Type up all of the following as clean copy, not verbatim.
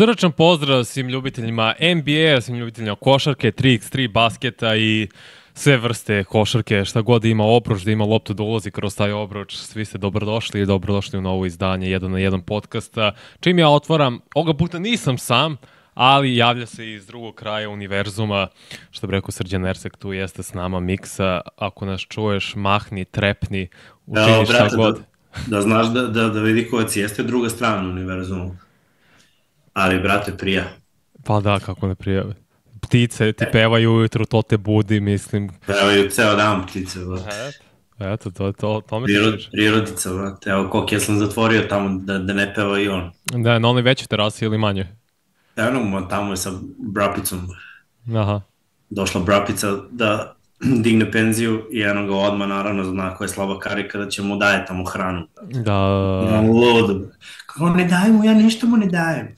Srdačan pozdrav svim ljubiteljima NBA, svim ljubiteljima košarke, 3x3 basketa i sve vrste košarke, šta god da ima obruč, da ima loptu da ulazi kroz taj obruč. Svi ste dobrodošli i dobrodošli u novo izdanje 1 na 1 podcasta. Čim ja otvaram, ovoga puta nisam sam, ali javlja se iz drugog kraja univerzuma, što bi rekao Srđan Ersek, tu jeste s nama Miksa. Ako nas čuješ, mahni, trepni, učini šta god. Da znaš da Vidikovac jeste druga strana univerzumu. Ali, brate, prija. Pa da, kako ne prijave. Ptice ti pevaju ujutru, to te budi, mislim. Pevaju ceo dan ptice, brate. Eto, to me tiče. Prirodica, brate. Evo, koliko ja sam zatvorio tamo da ne peva i on. Da, na onoj većoj terasi ili manje? Evo, tamo je sa Brapicom. Aha. Došla Brapica da digne penziju i eno ga odmah, naravno, zna koja je slaba karika da će mu daje tamo hranu. Da. Ludo. Kako ne dajem mu, ja ništa mu ne dajem.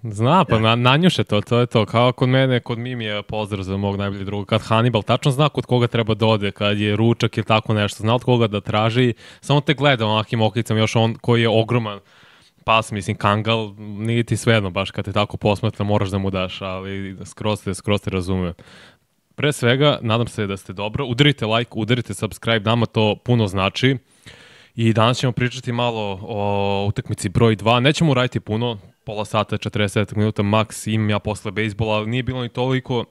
Zna, pa nanjuše to je to. Kao kod mene, kod Mimija, pozdrav za mog najboljeg druga, kad Hannibal tačno zna kod koga treba da ode, kad je ručak ili tako nešto, zna od koga da traži, samo te gleda onakim oklicama, još on koji je ogroman pas, mislim, kangal, nije ti svejedno baš kad te tako posmatra, moraš da mu daš, ali skroz te razume. Pre svega, nadam se da ste dobro, udarite like, udarite subscribe, nama to puno znači. I danas ćemo pričati malo o utakmici broj 2. Nećemo uraditi puno, pola sata, 40 minuta maks, imam ja posle bejsbola, ali nije bilo ni toliko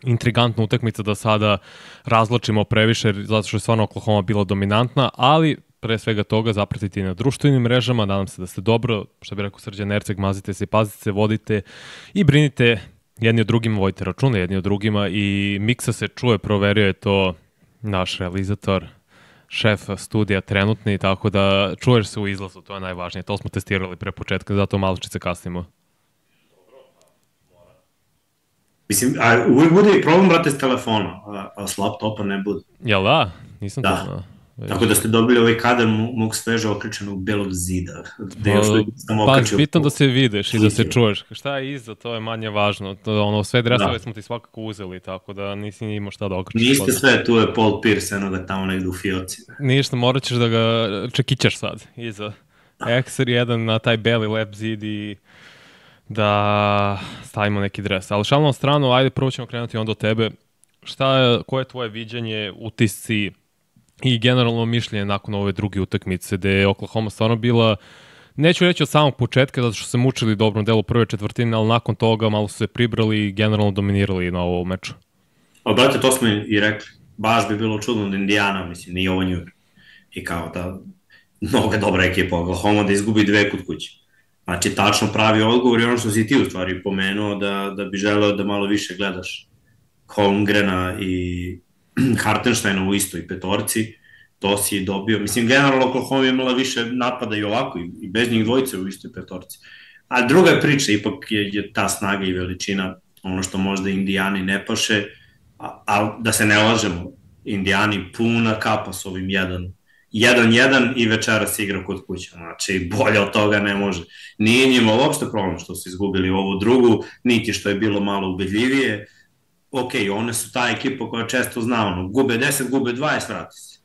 intrigantna utakmica da sada razločimo previše, zato što je stvarno Oklahoma bila dominantna, ali pre svega toga zapratite na društvenim mrežama, nadam se da ste dobro, što bi rekao Srđan Erceg, mazite se, pazite se, vodite i brinite jedni od drugima, vodite račune jedni od drugima i Miksa se čuje, proverio je to naš realizator, šef studija trenutni, tako da čuješ se u izlazu, to je najvažnije. To smo testirali pre početka, zato malo čice kasnimo. Mislim, a uvijek bude i problem, brate, s telefona, a s laptopa ne bude. Jel da? Nisam to znao. Tako da ste dobili ovaj kadar mog sveže okričenog belog zida. Pa, bitno da se vidiš i da se čuješ. Šta je iza, to je manje važno. Sve dresove smo ti svakako uzeli, tako da nisi imao šta da okričeš. Niste sve, tu je Paul Pierce, eno ga tamo negdje u fioci. Ništa, morat ćeš da ga čekićaš sad, iza. Ekser jedan na taj beli lep zid i da stavimo neki dres. Ali šalno na stranu, ajde prvo ćemo krenuti onda od tebe. Koje je tvoje viđenje, utisci i generalno mišljenje nakon ove druge utakmice, gde je Oklahoma stvarno bila, neću reći od samog početka, zato što se mučili u dobrom delu prve četvrtine, ali nakon toga malo su se pribrali i generalno dominirali na ovom meču. O, brate, to smo i rekli. Baš bi bilo čudno da Indiana, mislim, nije ovo New York. I kao da mnogo dobra ekipa Oklahoma da izgubi 2 kod kuće. Znači, tačno pravi odgovor i ono što si ti u stvari pomenuo, da bi želeo da malo više gledaš Holmgrena i Hartensteina u istoj petorci, to si dobio. Mislim, generalno Oklahoma je imala više napada i ovako, i bez njih dvojice u istoj petorci. A druga je priča, ipak je ta snaga i veličina ono što možda Indijani ne paše, a da se ne lažemo, Indijani puna kapa s ovim 1-1 i večeras igra kod kuća. Znači, bolje od toga ne može. Nije njima uopšte problem što su izgubili ovu drugu, niti što je bilo malo ubedljivije. Ok, one su ta ekipa koja često zna, ono, gube 10, gube 20, vrati se.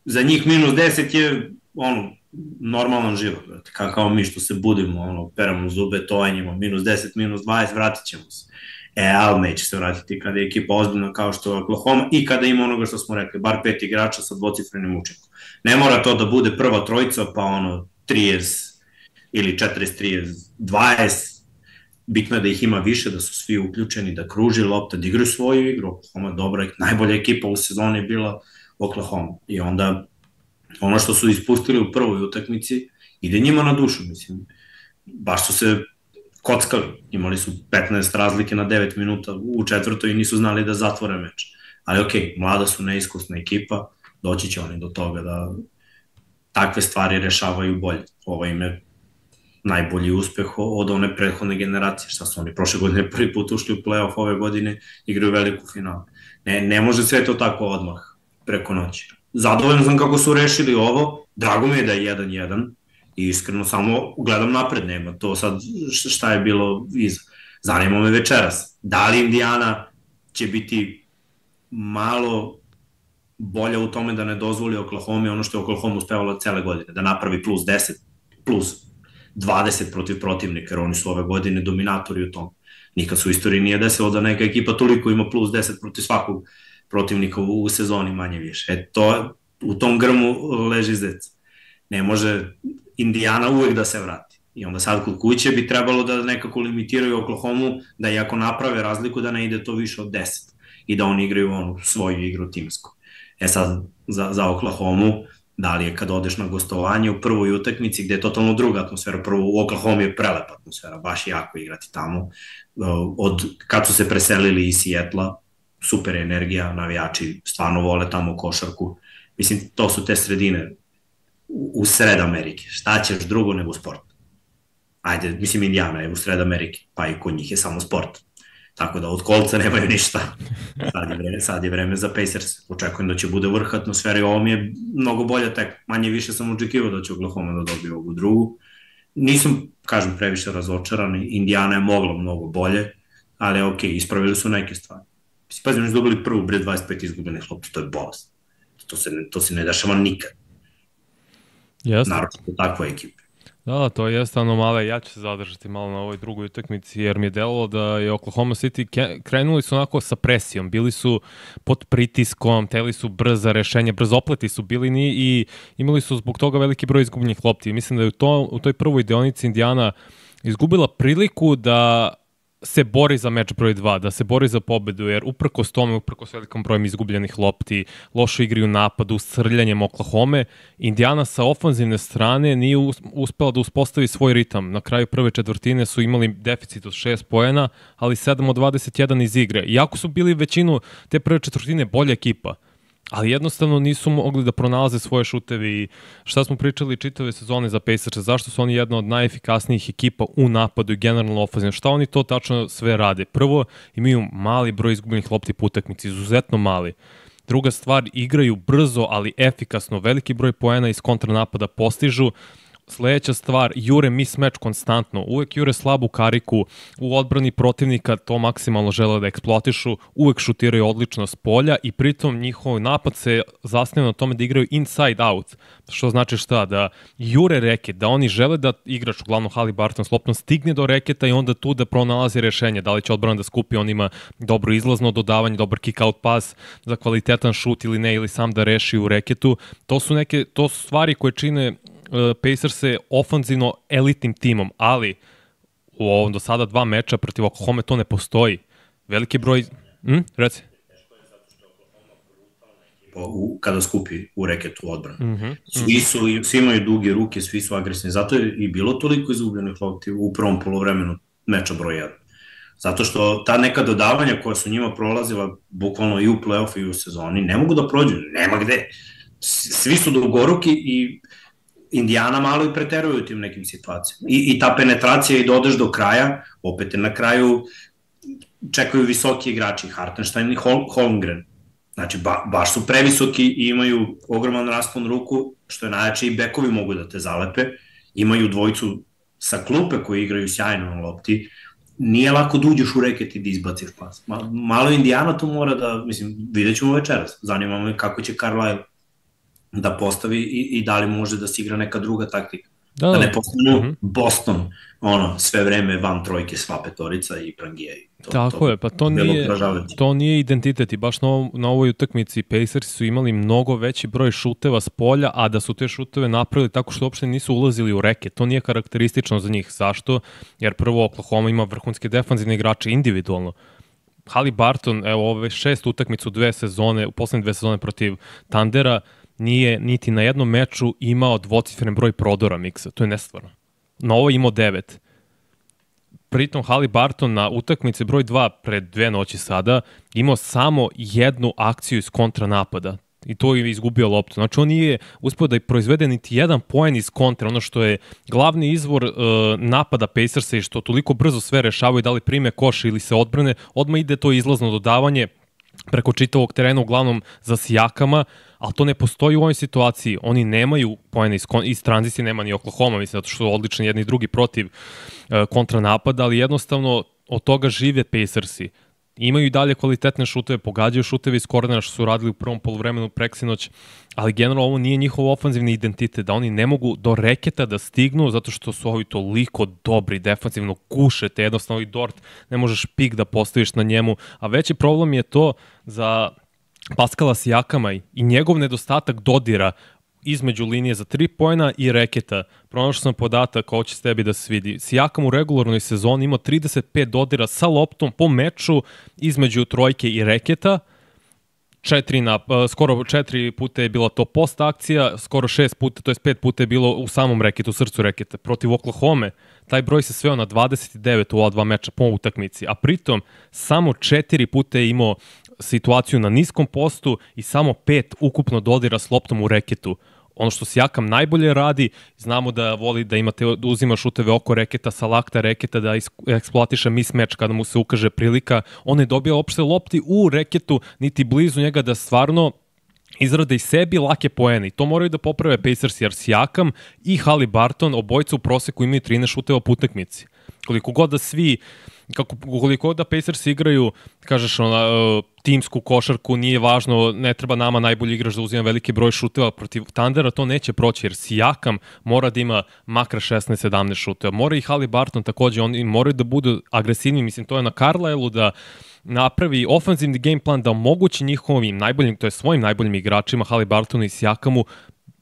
Za njih minus 10 je, ono, normalan život, vrati, kao mi što se budimo, ono, peramo zube, tovanjimo, minus 10, minus 20, vratit ćemo se. Ali neće se vratiti kada je ekipa ozbiljna kao što je Oklahoma i kada ima onoga što smo rekli, bar 5 igrača sa dvocifrenim učinkom. Ne mora to da bude prva trojica, pa ono, 30 ili 40, 20, bitno je da ih ima više, da su svi uključeni, da kruži lopta, da igraju svoju igru. Oklahoma je dobra, najbolja ekipa u sezoni je bila Oklahoma. I onda ono što su ispustili u prvoj utakmici ide njima na dušu, mislim. Baš su se kockali, imali su 15 razlike na 9 minuta u četvrtoj i nisu znali da zatvore meč. Ali okej, mlada su, neiskusna ekipa, doći će oni do toga da takve stvari rešavaju bolje. Ovo im je najbolji uspeh od one prethodne generacije, šta su oni prošle godine prvi put ušli u play-off, ove godine igraju veliku finalu. Ne može sve to tako odmah, preko noći. Zadovoljan sam kako su rešili ovo, drago mi je da je 1-1 i iskreno samo gledam napred, nema to sad šta je bilo iza. Zanima me večeras, da li Indiana će biti malo bolja u tome da ne dozvoli Oklahoma ono što je Oklahoma uspevala cele godine, da napravi plus 10, plus 20 protiv protivnika, jer oni su ove godine dominatori u tom. Nikad su u istoriji nije desilo da neka ekipa toliko ima plus 10 protiv svakog protivnika u sezoni manje više. U tom grmu leži zec. Ne može Indiana uvek da se vrati. I onda sad kod kuće bi trebalo da nekako limitiraju Oklahomu, da i ako naprave razliku da ne ide to više od 10 i da oni igraju svoju igru timsku. Sad, za Oklahomu, da li je kad odeš na gostovanje u prvoj utakmici gde je totalno druga atmosfera, prvo u Oklahomi je prelepa atmosfera, baš jako igrati tamo. Od kad su se preselili iz Sijetla, super energija, navijači stvarno vole tamo košarku. Mislim, to su te sredine u sred Amerike. Šta ćeš drugo nego sport? Ajde, mislim, Indiana je u sred Amerike, pa i kod njih je samo sport. Tako da od kolca nemaju ništa. Sad je vreme za Pacers. Očekujem da će bude vrh atmosfere. Ovo mi je mnogo bolje tek. Manje više sam očekivao da će Oklahoma da dobije ovu drugu. Nisam, kažem, previše razočaran. Indiana je mogla mnogo bolje, ali ok, ispravili su neke stvari. Pazim, oni su dobili prvu 25 izgubenih lopti, to je bolest. To se ne dešava nikad. Naravno, takva ekipa. Da, to jeste anomalija. Ja ću se zadržati malo na ovoj drugoj utakmici, jer mi je delovalo da je Oklahoma City krenuli su onako sa presijom, bili su pod pritiskom, teli su brza rešenja, brzopleti su bili i imali su zbog toga veliki broj izgubljenih lopti. Mislim da je u toj prvoj deonici Indiana izgubila priliku da se bori za meč broj 2, da se bori za pobedu, jer uprkos tome, uprkos velikom brojem izgubljenih lopti, lošo igri u napadu, srljanjem Oklahome, Indiana sa ofanzivne strane nije uspela da uspostavi svoj ritam. Na kraju prve četvrtine su imali deficit od 6 poena, ali 7 od 21 iz igre. Iako su bili većinu te prve četvrtine bolja ekipa, ali jednostavno nisu mogli da pronalaze svoje šutevi. I šta smo pričali čitave sezone za Pacers, zašto su oni jedna od najefikasnijih ekipa u napadu i generalno ofenzivno, šta oni to tačno sve rade? Prvo, imaju mali broj izgubljenih lopti po utakmici, izuzetno mali. Druga stvar, igraju brzo, ali efikasno, veliki broj poena iz kontranapada postižu. Sledeća stvar, jure mismatch konstantno, uvek jure slabu kariku, u odbrani protivnika to maksimalno žele da eksploatišu, uvek šutiraju odlično s polja i pritom njihov napad se zasniva na tome da igraju inside out, što znači šta, da jure reket, da oni žele da igrač, uglavnom Haliburton s loptom, stigne do reketa i onda tu da pronalazi rešenje, da li će odbrana da skupi, on ima dobro izlazno dodavanje, dobar kick-out pas za kvalitetan šut ili ne, ili sam da reši u reketu. To su stvari koje čine Pacers je ofanzivno elitnim timom, ali u ovom do sada 2 meča protiv Oklahoma to ne postoji. Veliki broj... Reci. Kada skupi u reketu odbranu. Svi imaju duge ruke, svi su agresivni. Zato je i bilo toliko izgubljenih lopti u prvom polovremenu meča broj 1. Zato što ta neka dodavanja koja su njima prolazila bukvalno i u play-off i u sezoni ne mogu da prođu, nema gde. Svi su dugoruki i Indiana malo i preteruju u tim nekim situacijama. I ta penetracija i da odeš do kraja, opet je na kraju čekaju visoki igrači, Hartenstein i Holmgren. Znači, baš su previsoki i imaju ogroman raspon ruku, što je najjače i bekovi mogu da te zalepe. Imaju dvojicu sa klupe koji igraju sjajno na lopti. Nije lako da uđeš u reket i da izbaciš pas. Malo Indiana tu mora da, mislim, vidjet ćemo večeras. Zanima me kako će Carlisle da postavi i da li može da se igra neka druga taktika. Da ne postanu Boston, sve vreme van trojke, sva petorica i prangija. Tako je, pa to nije identitet i baš na ovoj utakmici Pacers su imali mnogo veći broj šuteva s polja, a da su te šuteve napravili tako što uopšte nisu ulazili u reket. To nije karakteristično za njih. Zašto? Jer prvo Oklahoma ima vrhunske defanzivne igrače individualno. Haliburton, evo ove 6 utakmica u poslednje 2 sezone protiv Thundera, nije niti na jednom meču imao dvocifren broj prodora miksa. To je nestvarno. Na ovo imao 9. Pritom Haliburton na utakmici broj 2 pred 2 noći sada imao samo jednu akciju iz kontranapada. I to je izgubio loptu. Znači on nije uspio da proizvede niti jedan poen iz kontra. Ono što je glavni izvor napada Pacersa i što toliko brzo sve rešavaju, da li prime koš ili se odbrane, odmah ide to izlazno dodavanje preko čitavog terena, uglavnom za sijakama, ali to ne postoji u ovoj situaciji. Oni nemaju poene iz tranzicije, nema ni Oklahoma, mislim, zato što su odlični jedni i drugi protiv kontranapada, ali jednostavno od toga žive Pacersi. Imaju i dalje kvalitetne šuteve, pogađaju šuteve iz kornera što su radili u prvom poluvremenu preksinoć, ali generalno ovo nije njihov ofanzivni identitet, da oni ne mogu do reketa da stignu zato što su ovi toliko dobri defanzivno, kušete, jednostavno i Dort ne možeš pik da postaviš na njemu, a veći problem je to za Paskala Sijakama i njegov nedostatak dodira između linije za 3 poena i reketa. Pronašao sam podatak, ovo će s tebi da se vidi. Sijakam u regularnoj sezoni imao 35 dodira sa loptom po meču između trojke i reketa. Skoro 4 puta je bila to post akcija, skoro 6 puta, to je 5 puta je bilo u samom reketu, u srcu reketa. Protiv Oklahoma, taj broj se sveo na 29 u ova 2 meča po utakmici, a pritom samo 4 puta je imao situaciju na niskom postu i samo 5 ukupno dodira s loptom u reketu. Ono što Sijakam najbolje radi, znamo da voli da da uzima šuteve oko reketa, sa lakta reketa, da eksploatiše mismatch kada mu se ukaže prilika. On ne dobija opšte lopti u reketu, niti blizu njega da stvarno izrade i sebi lake poene. I to moraju da poprave Pacers, jer Sijakam i Haliburton, obojica u proseku imaju 13 šuteva po utakmici. Koliko god da Pacers igraju, kažeš, timsku košarku, nije važno, ne treba nama najbolji igrač da uzima veliki broj šuteva protiv Thundera, to neće proći, jer Sijakam mora da ima makar 16-17 šuteva. Mora i Haliburton takođe, oni moraju da budu agresivni, mislim, to je na Carlisle da napravi ofanzivni game plan da omogući njihovim najboljim, to je svojim najboljim igračima, Haliburtonu i Sijakamu,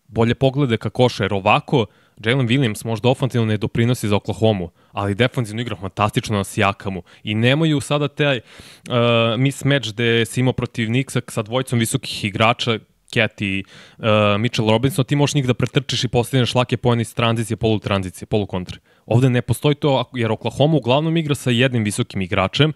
bolje poglede ka koša, jer ovako Jalen Williams možda ofanzivno ne doprinosi za Oklahomu, ali defanzivno igra fantastično na Sijakamu. I nemaju sada taj mismatch gde si imao protiv Knicksa sa dvojicom visokih igrača, Cat i Mitchell Robinson, ti možeš njih da pretrčiš i postavljaš lake poene iz tranzicije, polutranzicije, polukontre. Ovde ne postoji to, jer Oklahoma uglavnom igra sa jednim visokim igračem.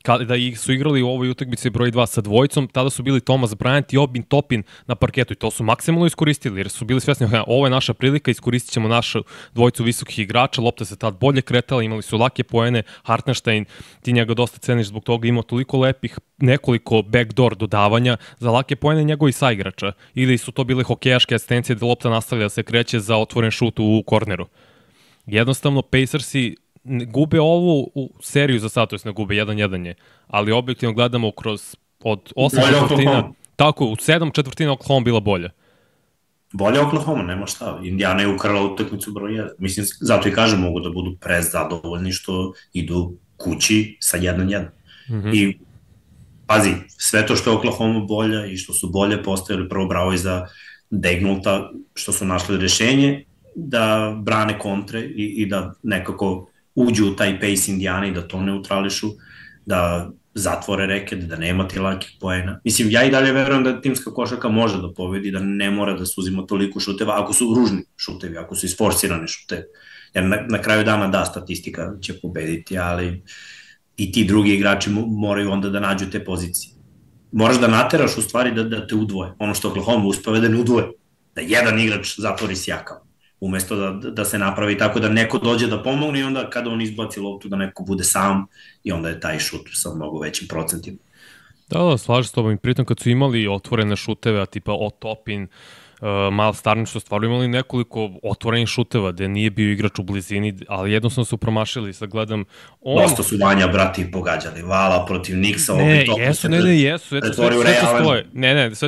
Kada su igrali u ovoj utakmici broj 2 sa dvojicom, tada su bili Thomas Bryant i Obi Toppin na parketu i to su maksimalno iskoristili, jer su bili svesni, ovo je naša prilika, iskoristit ćemo našu dvojicu visokih igrača, lopta se tad bolje kretala, imali su lake poene, Hartenstein, ti njega dosta ceniš zbog toga, imao toliko lepih, nekoliko backdoor dodavanja za lake poene njegovi saigrača, ili su to bile hokejaške asistencije gde lopta nastavlja da se kreće za otvoren šut u korneru. Jednostavno, Pacersi gube ovu seriju za sad, to jest ne gube, 1-1 je, ali objektivno gledamo od 8 četvrtina, tako, u 7 četvrtina Oklahoma bila bolja. Bolje Oklahoma, nema šta. Indiana je ukrala utakmicu broj 1. Mislim, zato i kažem, mogu da budu prezadovoljni što idu kući sa 1-1. I pazi, sve to što je Oklahoma bolja i što su bolje postavili, prvo bravo i za Degnulta, što su našli rešenje da brane kontre i da nekako uđu u taj pace Indijana i da to neutrališu, da zatvore reket, da nema ti lakih poena. Mislim, ja i dalje verujem da timska košarka može da pobedi, da ne mora da se uzima toliko šuteva, ako su ružni šutevi, ako su isforsirani šutevi. Jer na kraju dana, da, statistika će pobediti, ali i ti drugi igrači moraju onda da nađu te pozicije. Moraš da nateraš u stvari da te udvoje. Ono što Oklahoma uspeva da ne udvoje. Da jedan igrač zatvori Sijakam, umesto da se napravi tako da neko dođe da pomogne i onda kada on izbaci loptu da neko bude sam i onda je taj šut sa mnogo većim procentima. Da, slažem s tobom. I pritom kad su imali otvorene šuteve, tipa Otopin, Miles Turner, su stvarno imali nekoliko otvorenih šuteva gde nije bio igrač u blizini, ali jednostavno su promašili. Sad gledam... Dosta su Vanja, brati, pogađali. Vala protiv Knicksa. Jesu. Sve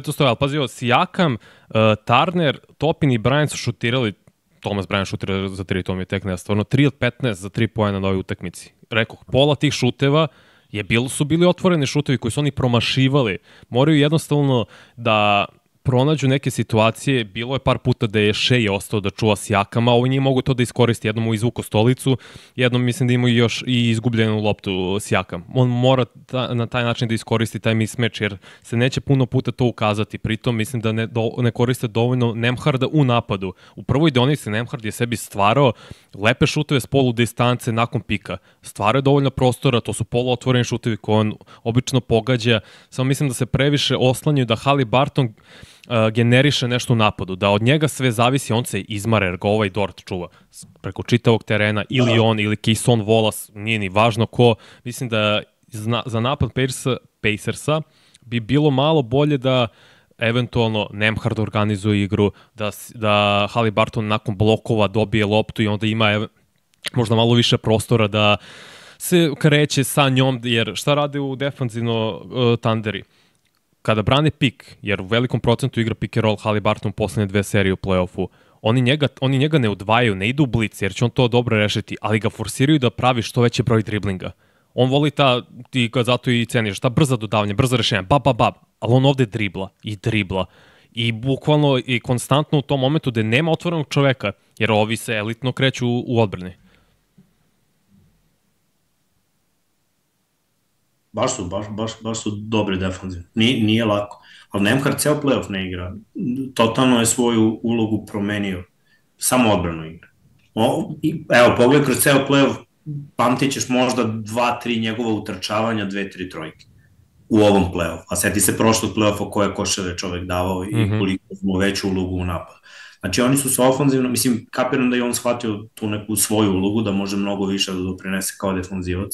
to stoje. Ali pazi, Sijakam, Turner, Topin i Bryant su šutirali. Thomas Bryant šutira za 3, to mi je tek nestvarno. 3 od 15 za 3 poena na ovoj utakmici. Rekoh, pola tih šuteva su bili otvoreni šutevi koji su oni promašivali. Moraju jednostavno da pronađu neke situacije, bilo je par puta da je Shea ostao da čuva Sijakama, ovi nije mogu to da iskoristi, jednom mu izvuko stolicu, jednom mislim da imaju još i izgubljenu loptu Sijakam. On mora na taj način da iskoristi taj mismatch, jer se neće puno puta to ukazati, pritom mislim da ne koriste dovoljno Nemharda u napadu. U prvoj deonici Nemhard je sebi stvarao lepe šuteve s polu distance nakon pika. Stvarao je dovoljno prostora, to su poluotvoreni šutevi koje on obično pogađa, samo mislim da se previše oslanjaju da Haliburton generiše nešto u napadu, da od njega sve zavisi, on se izmare, jer ga ovaj Dort čuva preko čitavog terena, ili on, ili Keyson Wallace, nije ni važno ko. Mislim da za napad Pacersa bi bilo malo bolje da eventualno Nemhard organizuje igru, da Haliburton nakon blokova dobije loptu i onda ima možda malo više prostora da se kreće sa njom, jer šta rade u defanzivno Thunderi? Kada brane pik, jer u velikom procentu igra pick and roll Haliburton u poslednje 2 serije u play-offu, oni njega ne udvajaju, ne idu u blic, jer će on to dobro rešiti, ali ga forsiraju da pravi što veći broj driblinga. On voli ti ga zato i ceniš, ta brza dodavanja, brza rešenja, ali on ovde dribla. I bukvalno i konstantno u tom momentu gde nema otvorenog čoveka, jer ovi se elitno kreću u odbrani. Baš su dobri defanzivni. Nije lako. Ali Nembhard ceo playoff ne igra. Totalno je svoju ulogu promenio. Samo odbranu igra. Evo, pogled kroz ceo playoff, pamtit ćeš možda 2-3 njegova utrčavanja, 2-3 trojke u ovom play-off. A seti se prošlog play-offa koje koševe čovek davao i koliko smo veću ulogu u napadu. Znači oni su se ofanzivno, mislim, kapiram da je on shvatio tu neku svoju ulogu, da može mnogo više da doprinese kao defanzivac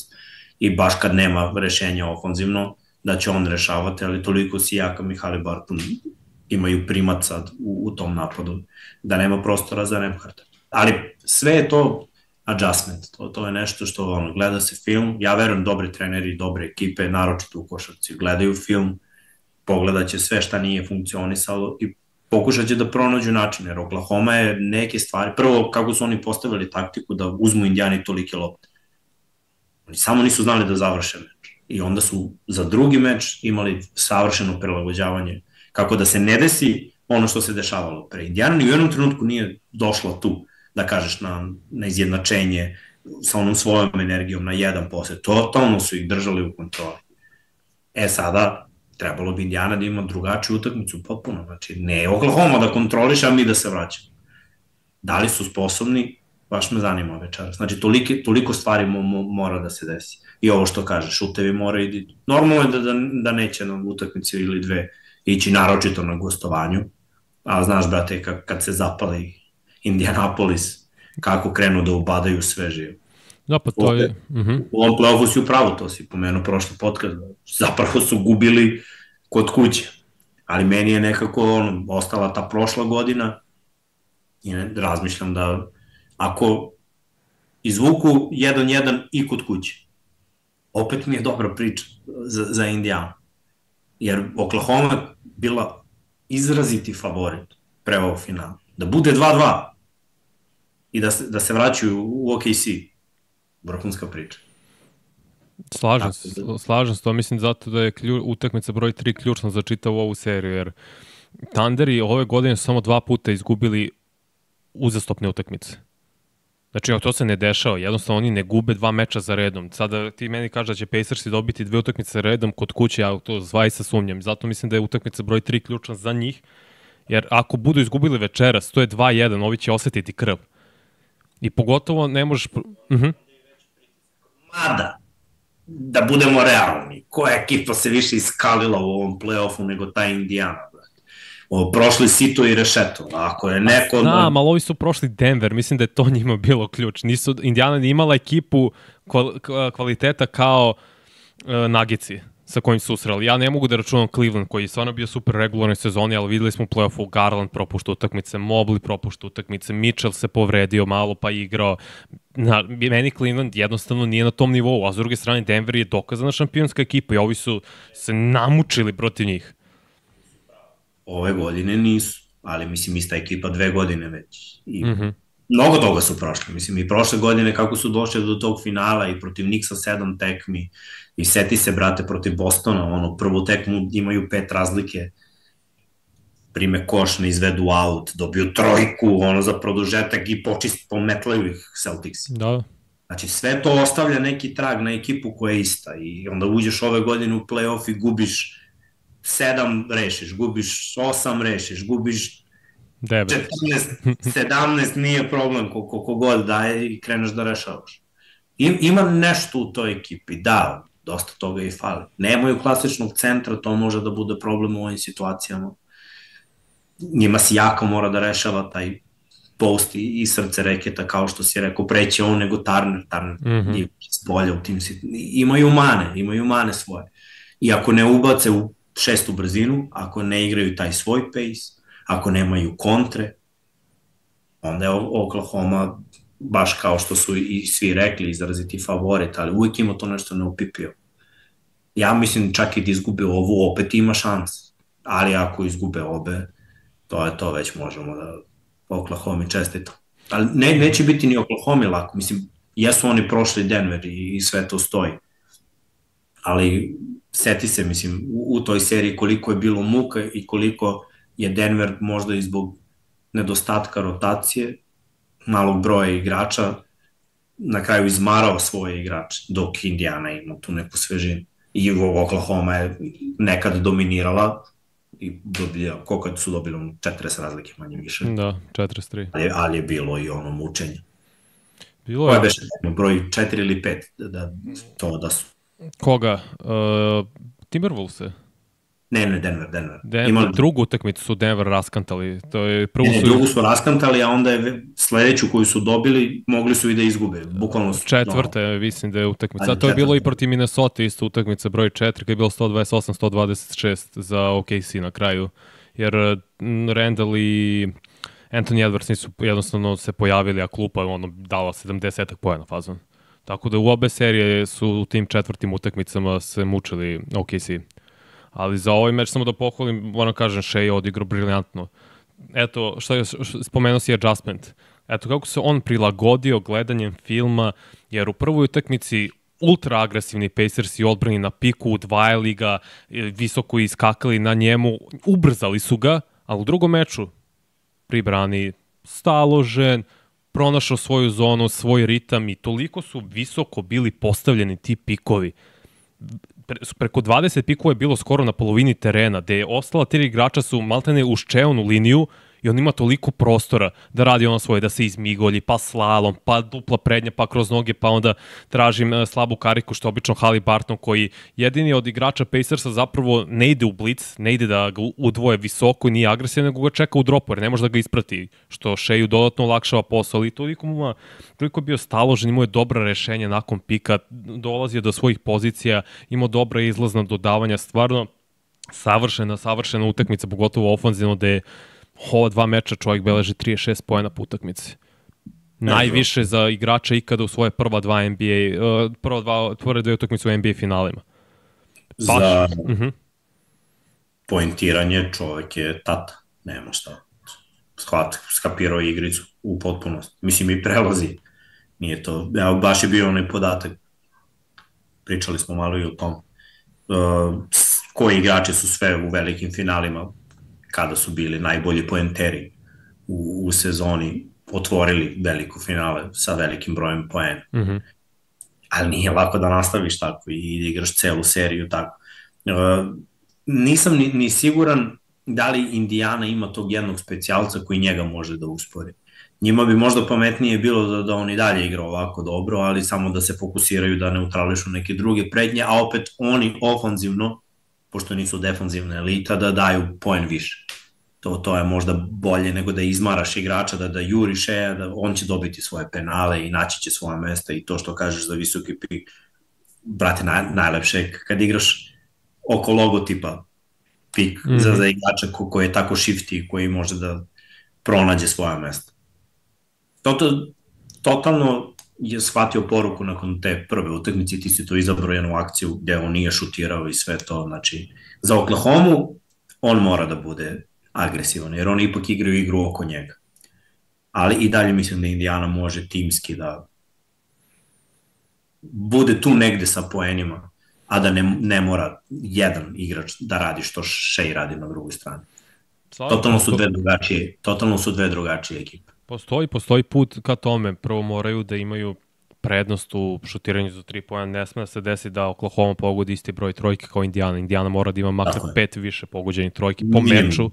i baš kad nema rešenja ofanzivno, da će on rešavati, ali toliko Sijakam i Haliburton imaju primat sad u tom napadu, da nema prostora za Nembharda. Ali sve je to adjustment, to je nešto što gleda se film, ja verujem dobri treneri, dobre ekipe, naročito u košarci, gledaju film, pogledat će sve šta nije funkcionisalo i pokušat će da pronađu načine, jer Oklahoma je neke stvari, prvo kako su oni postavili taktiku da uzmu Indijani tolike lopte, oni samo nisu znali da završe meč i onda su za drugi meč imali savršeno prilagođavanje, kako da se ne desi ono što se dešavalo pre. Indijana ni u jednom trenutku nije došla tu, da kažeš, na izjednačenje sa onom svojom energijom na 1%. Totalno su ih držali u kontroli. Sada, trebalo bi Indijana da ima drugačiju utakmicu potpuno. Znači, ne Oklahoma da kontroliše, a mi da se vraćamo. Da li su sposobni? Baš me zanima večeras. Znači, toliko stvari mora da se desi. I ovo što kaže, šutevi mora ići. Normalno je da neće na utakmici ili dve ići naročito na gostovanju. A znaš, brate, kad se zapali Indianapolis, kako krenu da ubadaju sve živo. Da, pa to je... U ovom play-offu si upravo, to si pomenuo prošli podcast, zapravo su gubili kod kuće. Ali meni je nekako ostala ta prošla godina i razmišljam da ako izvuku 1-1 i kod kuće, opet mi je dobra priča za Indijanu. Jer Oklahoma bila izraziti favorit pre ovog finala. Da bude 2-2 i da se vraćaju u OKC, vrhunska priča. Slažem se to, mislim zato da je utakmica broj 3 ključna za čitavu ovu seriju, jer Thunderi ove godine su samo 2 puta izgubili uzastopne utakmice. Znači, to se ne dešava, jednostavno oni ne gube 2 meča za redom. Sada ti meni kažeš da će Pacersi dobiti 2 utakmice za redom kod kuće, ja to zaista sumnjam. Zato mislim da je utakmica broj 3 ključna za njih, jer ako budu izgubili večeras, to je 2-1, ovi će osetiti krv. I pogotovo ne možeš... Mada, da budemo realni, koja ekipa se više iskalila u ovom play-offu nego ta Indijana, brate? Prošli sito i rešeto, ako je neko... ali ovi su prošli Denver, mislim da je to njima bilo ključ. Indijana nije imala ekipu kvaliteta kao Nuggetsi sa kojim su usrali. Ja ne mogu da računam Cleveland, koji je stvarno bio super regularnoj sezoni, ali videli smo u play-offu, Garland propušta utakmice, Mobley propušta utakmice, Mitchell se povredio malo pa igrao. Meni Cleveland jednostavno nije na tom nivou, a s druge strane Denver je dokazana šampionska ekipa i ovi su se namučili protiv njih. Ove godine nisu, ali mislim ista ekipa 2 godine već. I mnogo toga su prošli. Mislim i prošle godine kako su došli do tog finala i protiv Knicksa 7 tekmi i seti se, brate, protiv Bostona, prvu tekmu imaju 5 razlike, prime koš, ne izvedu out, dobiju trojku, za produžetak i pometlaju ih Celticsi. Da. Znači sve to ostavlja neki trag na ekipu koja je ista i onda uđeš ove godine u play-off i gubiš 7 rešiš, gubiš 8 rešiš, gubiš 14, 17 nije problem koliko god daje i kreneš da rešavaš. Ima nešto u toj ekipi, da, dosta toga i fali. Nemaju klasičnog centra, to može da bude problem u ovim situacijama. Njima si jako mora da rešava taj post i srce reketa, kao što si rekao, preće on nego Turner je spolja u tim situacijama. Imaju mane svoje. I ako ne ubace u 6. brzinu, ako ne igraju taj svoj pace, ako nemaju kontre, onda je Oklahoma baš kao što su i svi rekli, izraziti favorit, ali uvijek ima to nešto neupipio. Ja mislim čak i da izgube ovu, opet ima šans, ali ako izgube obe, to je to, već možemo da Oklahoma čestito. Ali neće biti ni Oklahoma lako, mislim, jesu oni prošli Denver i sve to stoji, ali seti se, mislim, u toj seriji koliko je bilo muka i koliko je Denver možda i zbog nedostatka rotacije, malog broja igrača, na kraju izmarao svoje igrače, dok Indiana ima tu neku svežinu. I Oklahoma je nekad dominirala i dobila, koliko su dobili 40 razlike manje više. Da, 43. Ali je bilo i ono mučenje. Bilo Ko je beše broj 4 ili 5 da su? Koga? Timberwolves-e? Ne, Denver. Imali... Drugu utakmicu su Denver raskantali. To je drugu su raskantali, a onda je sledeću koju su dobili, mogli su i da izgube. Bukvalno četvrte, mislim da je utakmica. A to je bilo i protiv Minnesota, isto utakmica broj 4, kada je bilo 128-126 za OKC na kraju. Jer Randall i Anthony Edwards nisu jednostavno se pojavili, a klupa je dala 70 poena fazon. Tako da u obe serije su u tim četvrtim utakmicama se mučili OKC. Ali za ovaj meč samo da pohvalim, moram kažem, Shea je odigrao briljantno. Eto, što je spomenuo si adjustment. Eto, kako se on prilagodio gledanjem filma, jer u prvoj utakmici ultra agresivni Pacers i odbrani na piku, udvajali ga, visoko iskakali na njemu, ubrzali su ga, ali u drugom meču pribrani staložen, pronašao svoju zonu, svoj ritam i toliko su visoko bili postavljeni ti pikovi. Preko 20 pikova je bilo skoro na polovini terena, gde je ostala 3 igrača su maltene uz čeonu liniju i on ima toliko prostora da radi ono svoje, da se izmigolji, pa slalom, pa dupla prednja, pa kroz noge, pa onda tražim slabu kariku, što obično Haliburton, koji jedini od igrača Pacersa zapravo ne ide u blic, ne ide da ga udvoje visoko i nije agresivan, nego ga čeka u dropu, jer ne može da ga isprati, što Shea dodatno olakšava posao, ali toliko je bio staložen, imao je dobra rešenja nakon pika, dolazio do svojih pozicija, imao dobra izlazna dodavanja, stvarno savršena utakmica, pogotovo ofanzivno, da je ova 2 meča čovjek beleži 36 poena po utakmici. Najviše za igrača ikada u svoje prve 2 utakmice u NBA finalima. Za poentiranje čovjek je tata. Nema šta. Skapirao igricu u potpunosti. Mislim, i prelazi. Nije to. Evo, baš je bio onaj podatak. Pričali smo malo i o tom. Koji igrači su sve u velikim finalima kada su bili najbolji poenteri u sezoni, otvorili veliko finale sa velikim brojem poena. Ali nije lako da nastaviš tako i da igraš celu seriju tako. Nisam ni siguran da li Indiana ima tog jednog specijalca koji njega može da uspori. Njima bi možda pametnije bilo da on i dalje igra ovako dobro, ali samo da se fokusiraju da neutrališu neke druge prednje, a opet oni ofanzivno, pošto nisu defanzivna elita, da daju poen više. To je možda bolje nego da izmaraš igrača, da juriš, da on će dobiti svoje penale i naći će svoje mesta i to što kažeš za visoki pik, brate, najlepše je kad igraš oko logotipa pik za igrača koji je tako shifty, koji može da pronađe svoje mesta. Totalno je shvatio poruku nakon te prve utakmice, ti si to izabrao jednu akciju gde on nije šutirao i sve to, znači za Oklahoma on mora da bude agresivan, jer oni ipak igraju igru oko njega. Ali i dalje mislim da Indiana može timski da bude tu negde sa poenima, a da ne mora jedan igrač da radi što Shea radi na drugoj strani. Totalno su dve drugačije ekipe. Postoji put ka tome. Prvo moraju da imaju prednost u šutiranju za 3 poena. Ne sme da se desi da Oklahoma pogodi isti broj trojke kao Indiana. Indiana mora da ima makar 5 više pogođenih trojki po meču.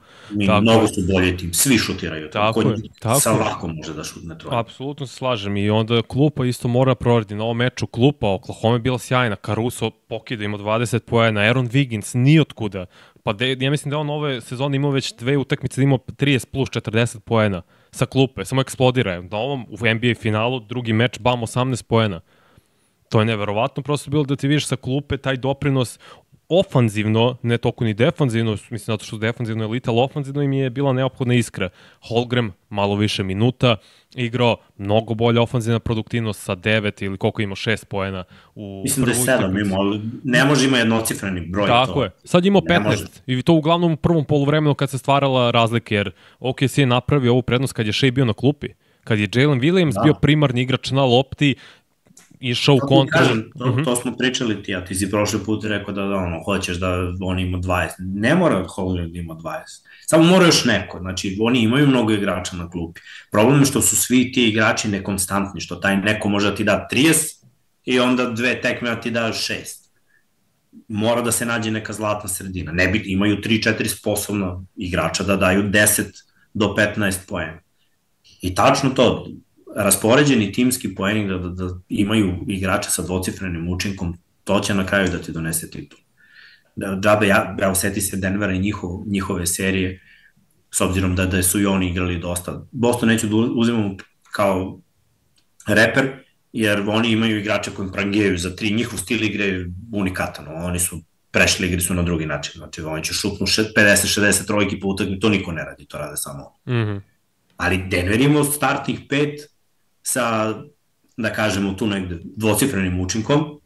Mnogo su bolje tim. Svi šutiraju. Tako je. Sa lako može da šutne trojke. Apsolutno se slažem. I onda klupa isto mora proradi. Na ovom meču klupa Oklahoma je bila sjajna. Caruso pokida ima 20 poena. Aaron Wiggins nijotkuda. Pa ja mislim da on ove sezone imao već 2 utakmice, imao 30 plus 40 poena sa klupe, samo eksplodira. Na ovom u NBA finalu, drugi meč, bam, 18 poena. To je neverovatno prosto bilo da ti vidiš sa klupe taj doprinos ofanzivno, ne toliko ni defanzivno, mislim zato što su defanzivno elita, ali ofanzivno im je bila neophodna iskra. Holmgren malo više minuta, igrao mnogo bolje ofanzivna produktivnost sa 9 ili koliko ima 6 poena u mislim da je 7 imao, ali ne može ima jednocifreni broj. Tako je. Sad imao 15 i to uglavnom u prvom poluvremenu kad se stvarala razlika, jer OKC je napravio ovu prednost kad je Shea bio na klupi. Kad je Jalen Williams bio primarni igrač na lopti, išao u kontru. To smo pričali ti, a ti si prošli put rekao da hoćeš da on ima 20. Ne mora Holmgren da ima 20. Samo mora još neko. Znači, oni imaju mnogo igrača na klupi. Problem je što su svi ti igrači nekonstantni, što taj neko može da ti da 30 i onda 2 tekme da ti da 6. Mora da se nađe neka zlatna sredina. Imaju 3-4 sposobna igrača da daju 10 do 15 poena. I tačno to, raspoređeni timski poeni da imaju igrače sa dvocifrenim učinkom, to će na kraju da ti donese titul. Evo, seti se Denvera i njihove serije, s obzirom da su i oni igrali dosta. Boston neću da uzimam kao reper, jer oni imaju igrače koji prangijaju za 3, njihov stil igre je unikatan, oni su prešli igri su na drugi način, znači oni će šutnu 50-60 trojki po utakmi, to niko ne radi, to rade samo oni. Ali Denver imao startnih 5 sa, da kažemo, tu negde dvocifrenim učinkom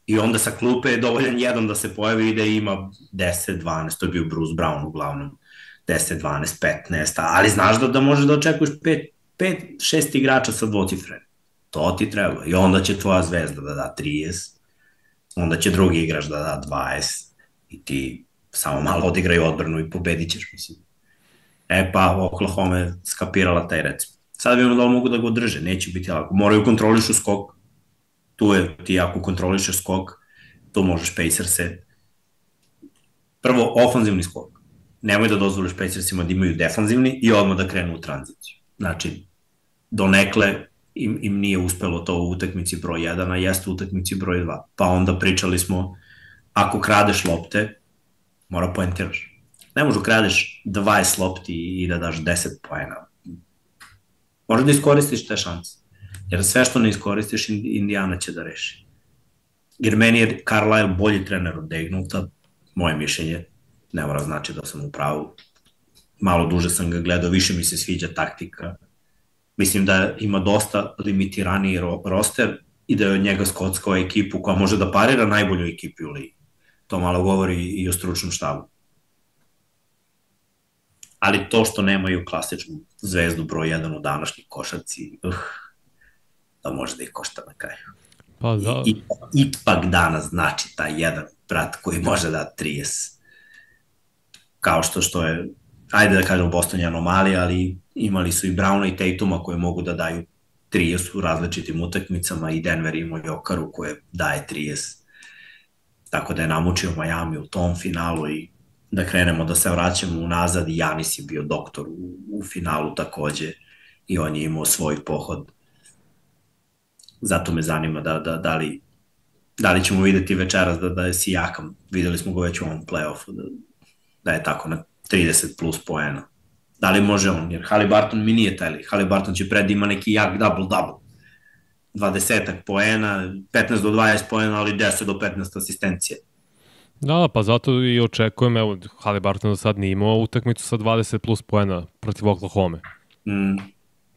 i onda sa klupe je dovoljan jedan da se pojavi i da ima 10, 12, to je bio Bruce Brown uglavnom, 10, 12, 15, ali znaš da možeš da očekuješ 5-6 igrača sa dvocifrenim. To ti treba. I onda će tvoja zvezda da da 30, onda će drugi igrač da da 20 i ti samo malo odigraju odbranu i pobedit ćeš, mislim. Pa Oklahoma je skapirala taj recept. Sad vidimo da li mogu da ga održe, neće biti lako. Moraju kontrolišu skok. Tu je ti ako kontrolišeš skok, tu možeš Pacers-e. Prvo, ofanzivni skok. Nemoj da dozvoliš Pacersima da imaju defanzivni i odmah da krenu u tranziciju. Znači, donekle im nije uspelo to u utakmici broj 1, a jeste u utakmici broj 2. Pa onda pričali smo, ako kradeš lopte, mora poentiraš. Ne možu kradeš 20 lopti i da daš 10 poena. Možeš da iskoristiš te šanse. Jer sve što ne iskoristiš, Indiana će da reši. Jer meni je Carlisle bolji trener od Daigneauta, moje mišljenje, ne mora znači da sam u pravu. Malo duže sam ga gledao, više mi se sviđa taktika. Mislim da ima dosta limitiraniji roster i da je od njega skockao ekipu koja može da parira najbolju ekipu u ligi. To malo govori i o stručnom štabu. Ali to što nemaju klasičnu zvezdu broj 1 u današnjoj košarci, da može da ih košta na kraju. Pa da. Ipak danas znači taj jedan brat koji može da 30. Kao što je, ajde da kažem, Boston je anomalija, ali imali su i Browna i Tatuma koje mogu da daju 30 u različitim utakmicama i Denver imao Jokaru koje daje 30. Tako da je namučio Miami u tom finalu i da krenemo da se vraćamo unazad i Janis je bio doktor u finalu takođe i on je imao svoj pohod. Zato me zanima da li ćemo videti večeras da je Sijakam, videli smo ga već u ovom play-offu, da je tako na 30 plus poena. Da li može on, jer Haliburton mi nije taj lik. Haliburton će pred ima neki jak double-double. 20 poena, 15 do 20 poena, ali 10 do 15 asistencije. Da, pa zato i očekujem, evo, Haliburton do sad nije imao utakmicu sa 20 plus poena protiv Oklahoma.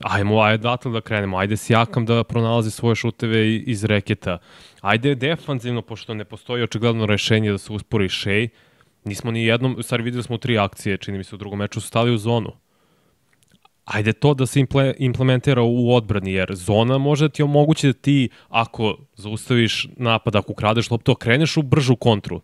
Ajde da krenemo, ajde Sijakam da pronalazi svoje šuteve iz reketa. Ajde defanzivno, pošto ne postoji očigledno rešenje da se uspori Shea, nismo ni jednom, u stvari videli smo 3 akcije, čini mi se u drugom meču su stali u zonu. Ajde to da se implementira u odbrani, jer zona može da ti omogući da ti, ako zaustaviš napad, ako kradeš loptu, kreneš u bržu kontru.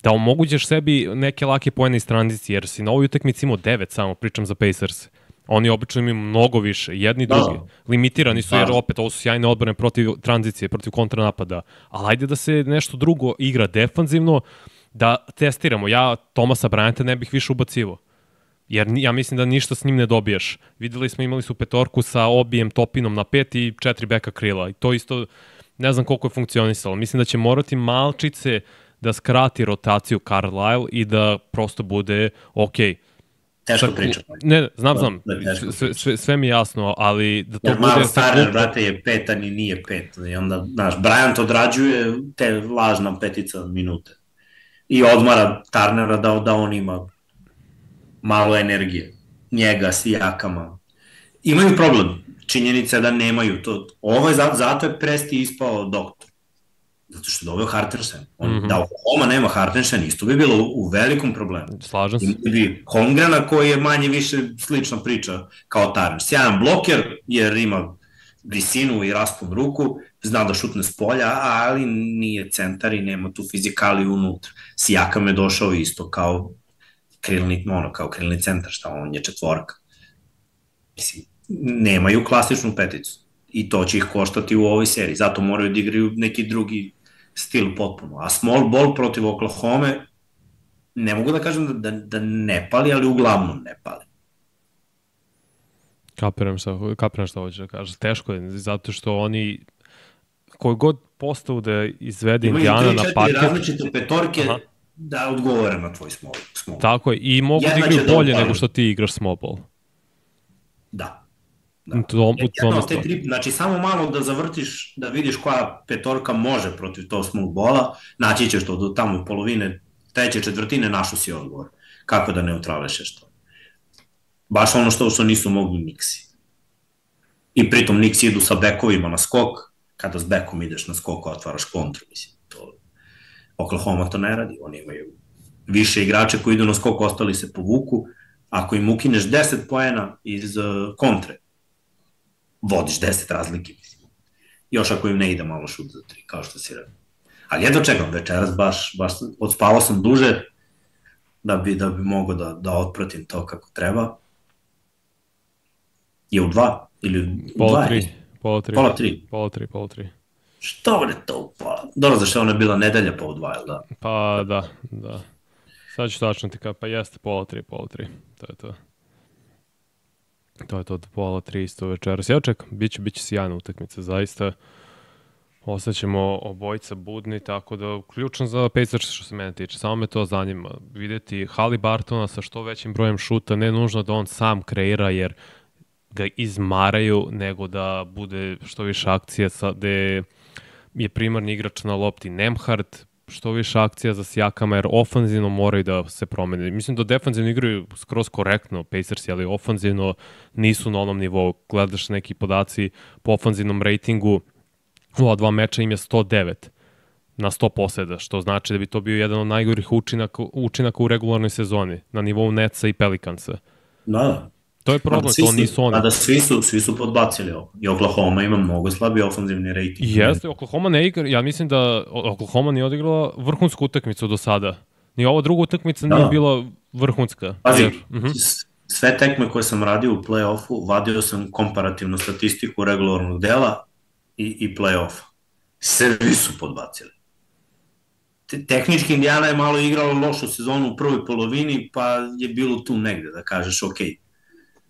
Da omogućeš sebi neke lake poene iz tranzicije, jer si na ovoj utakmici imao 9 samo, pričam za Pacers. Oni obično imaju mnogo više, jedni i drugi. Limitirani su jer opet, ovo su sjajne odbrane protiv tranzicije, protiv kontranapada. Ali ajde da se nešto drugo igra defanzivno, da testiramo. Ja Thomasa Bryanta ne bih više ubacivo. Jer ja mislim da ništa s njim ne dobijaš. Videli smo, imali su petorku sa Obijem, Topinom na 5 i 4 beka krila. I to isto, ne znam koliko je funkcionisalo. Mislim da će morati malčice da skrati rotaciju Carlisle i da prosto bude okej. Teško priča. Ne, znam. Sve mi je jasno, ali da to bude... Miles Turner, brate, je petan i nije pet. I onda, znaš, Bryant odrađuje te lažna petica minute. i odmara Turnera da on ima malo energije. Njega, Sijakama. Imaju problem. Činjenica je da nemaju to. Ovo je zato je Presti ispao doktor. Zato što je doveo Hartensen. Da Oklahoma nema Hartensen, isto bi bilo u velikom problemu. Slažem se. Bi Holmgrena koji je manje više slična priča kao Tarn. Sjajan bloker jer ima visinu i raspon ruku, zna da šutne s polja, ali nije centar i nema tu fizikaliju unutra. Sijakam je došao isto kao krilni centar, šta on je četvorka. Mislim, nemaju klasičnu peticu i to će ih koštati u ovoj seriji, zato moraju da igraju neki drugi stil potpuno. A small ball protiv Oklahoma, ne mogu da kažem da ne pali, ali uglavnom ne pali. Kapiram što hoće da kaže. Teško je, zato što oni koji god postavu da izvede Indiana na parket... Imaju 3-4 različite petorke da odgovore na tvoj small ball. Tako je, i mogu da igraju bolje nego što ti igraš small ball. Da. Znači, samo malo da zavrtiš, da vidiš koja petorka može protiv tog small balla, naći ćeš to do tamo polovine, treće četvrtine, našo si odgovor. Kako da neutrališeš to. Baš ono što nisu mogli Nixi. I pritom Nixi idu sa bekovima na skok, kada s bekom ideš na skok, otvaraš kontru, mislim. Oklahoma to ne radi, oni imaju više igrače koji idu na skok, ostali se povuku, ako im ukineš 10 poena iz kontre, vodiš 10 razlike, mislim. Još ako im ne ide malo šut za 3, kao što si rekao. Ali jedno čekam večeras, baš odspavao sam duže, da bi mogao da otpratim to kako treba. Je u 2? Ili u 2? Pola 3. Što je to u pola? Dobro, zašto je ona bila nedelja pa u 2, ili da? Pa da. Sad ću tačno ti pa jeste pola 3. To je to. To je to, pola 3 isto večeras. Ja čekam, bit će sjajna utakmica, zaista. Ostaćemo obojica budni, tako da ključno za Pacers što se mene tiče. Samo me to zanima. Videti Halibartona sa što većim brojem šuta, ne nužno da on sam kreira, jer ga izmaraju, nego da bude što više akcija gde je primarni igrač na lopti Nembhard, što više akcija za Sijakama, jer ofanzivno moraju da se promene. Mislim da defanzivno igraju skroz korektno Pacers, ali ofanzivno nisu na onom nivou. Gledaš neki podaci po ofanzivnom rejtingu, u ova 2 meča im je 109 na 100 poseda, što znači da bi to bio jedan od najgorih učinaka u regularnoj sezoni, na nivou Netsa i Pelicansa. Da. To je problem, to nisu oni. Da, svi su podbacili ovo. I Oklahoma ima mnogo slabiji ofanzivni rating. Jeste, Oklahoma ne igra, ja mislim da Oklahoma nije odigrala vrhunsku utakmicu do sada. Ni ova druga utakmica nije bila vrhunska. Pazi, sve tekme koje sam radio u play-offu, vadio sam komparativnu statistiku regularnog dela i play-offa. Svi su podbacili. Tehnički Indiana je malo igrala lošu sezonu u prvoj polovini, pa je bilo tu negde da kažeš okej.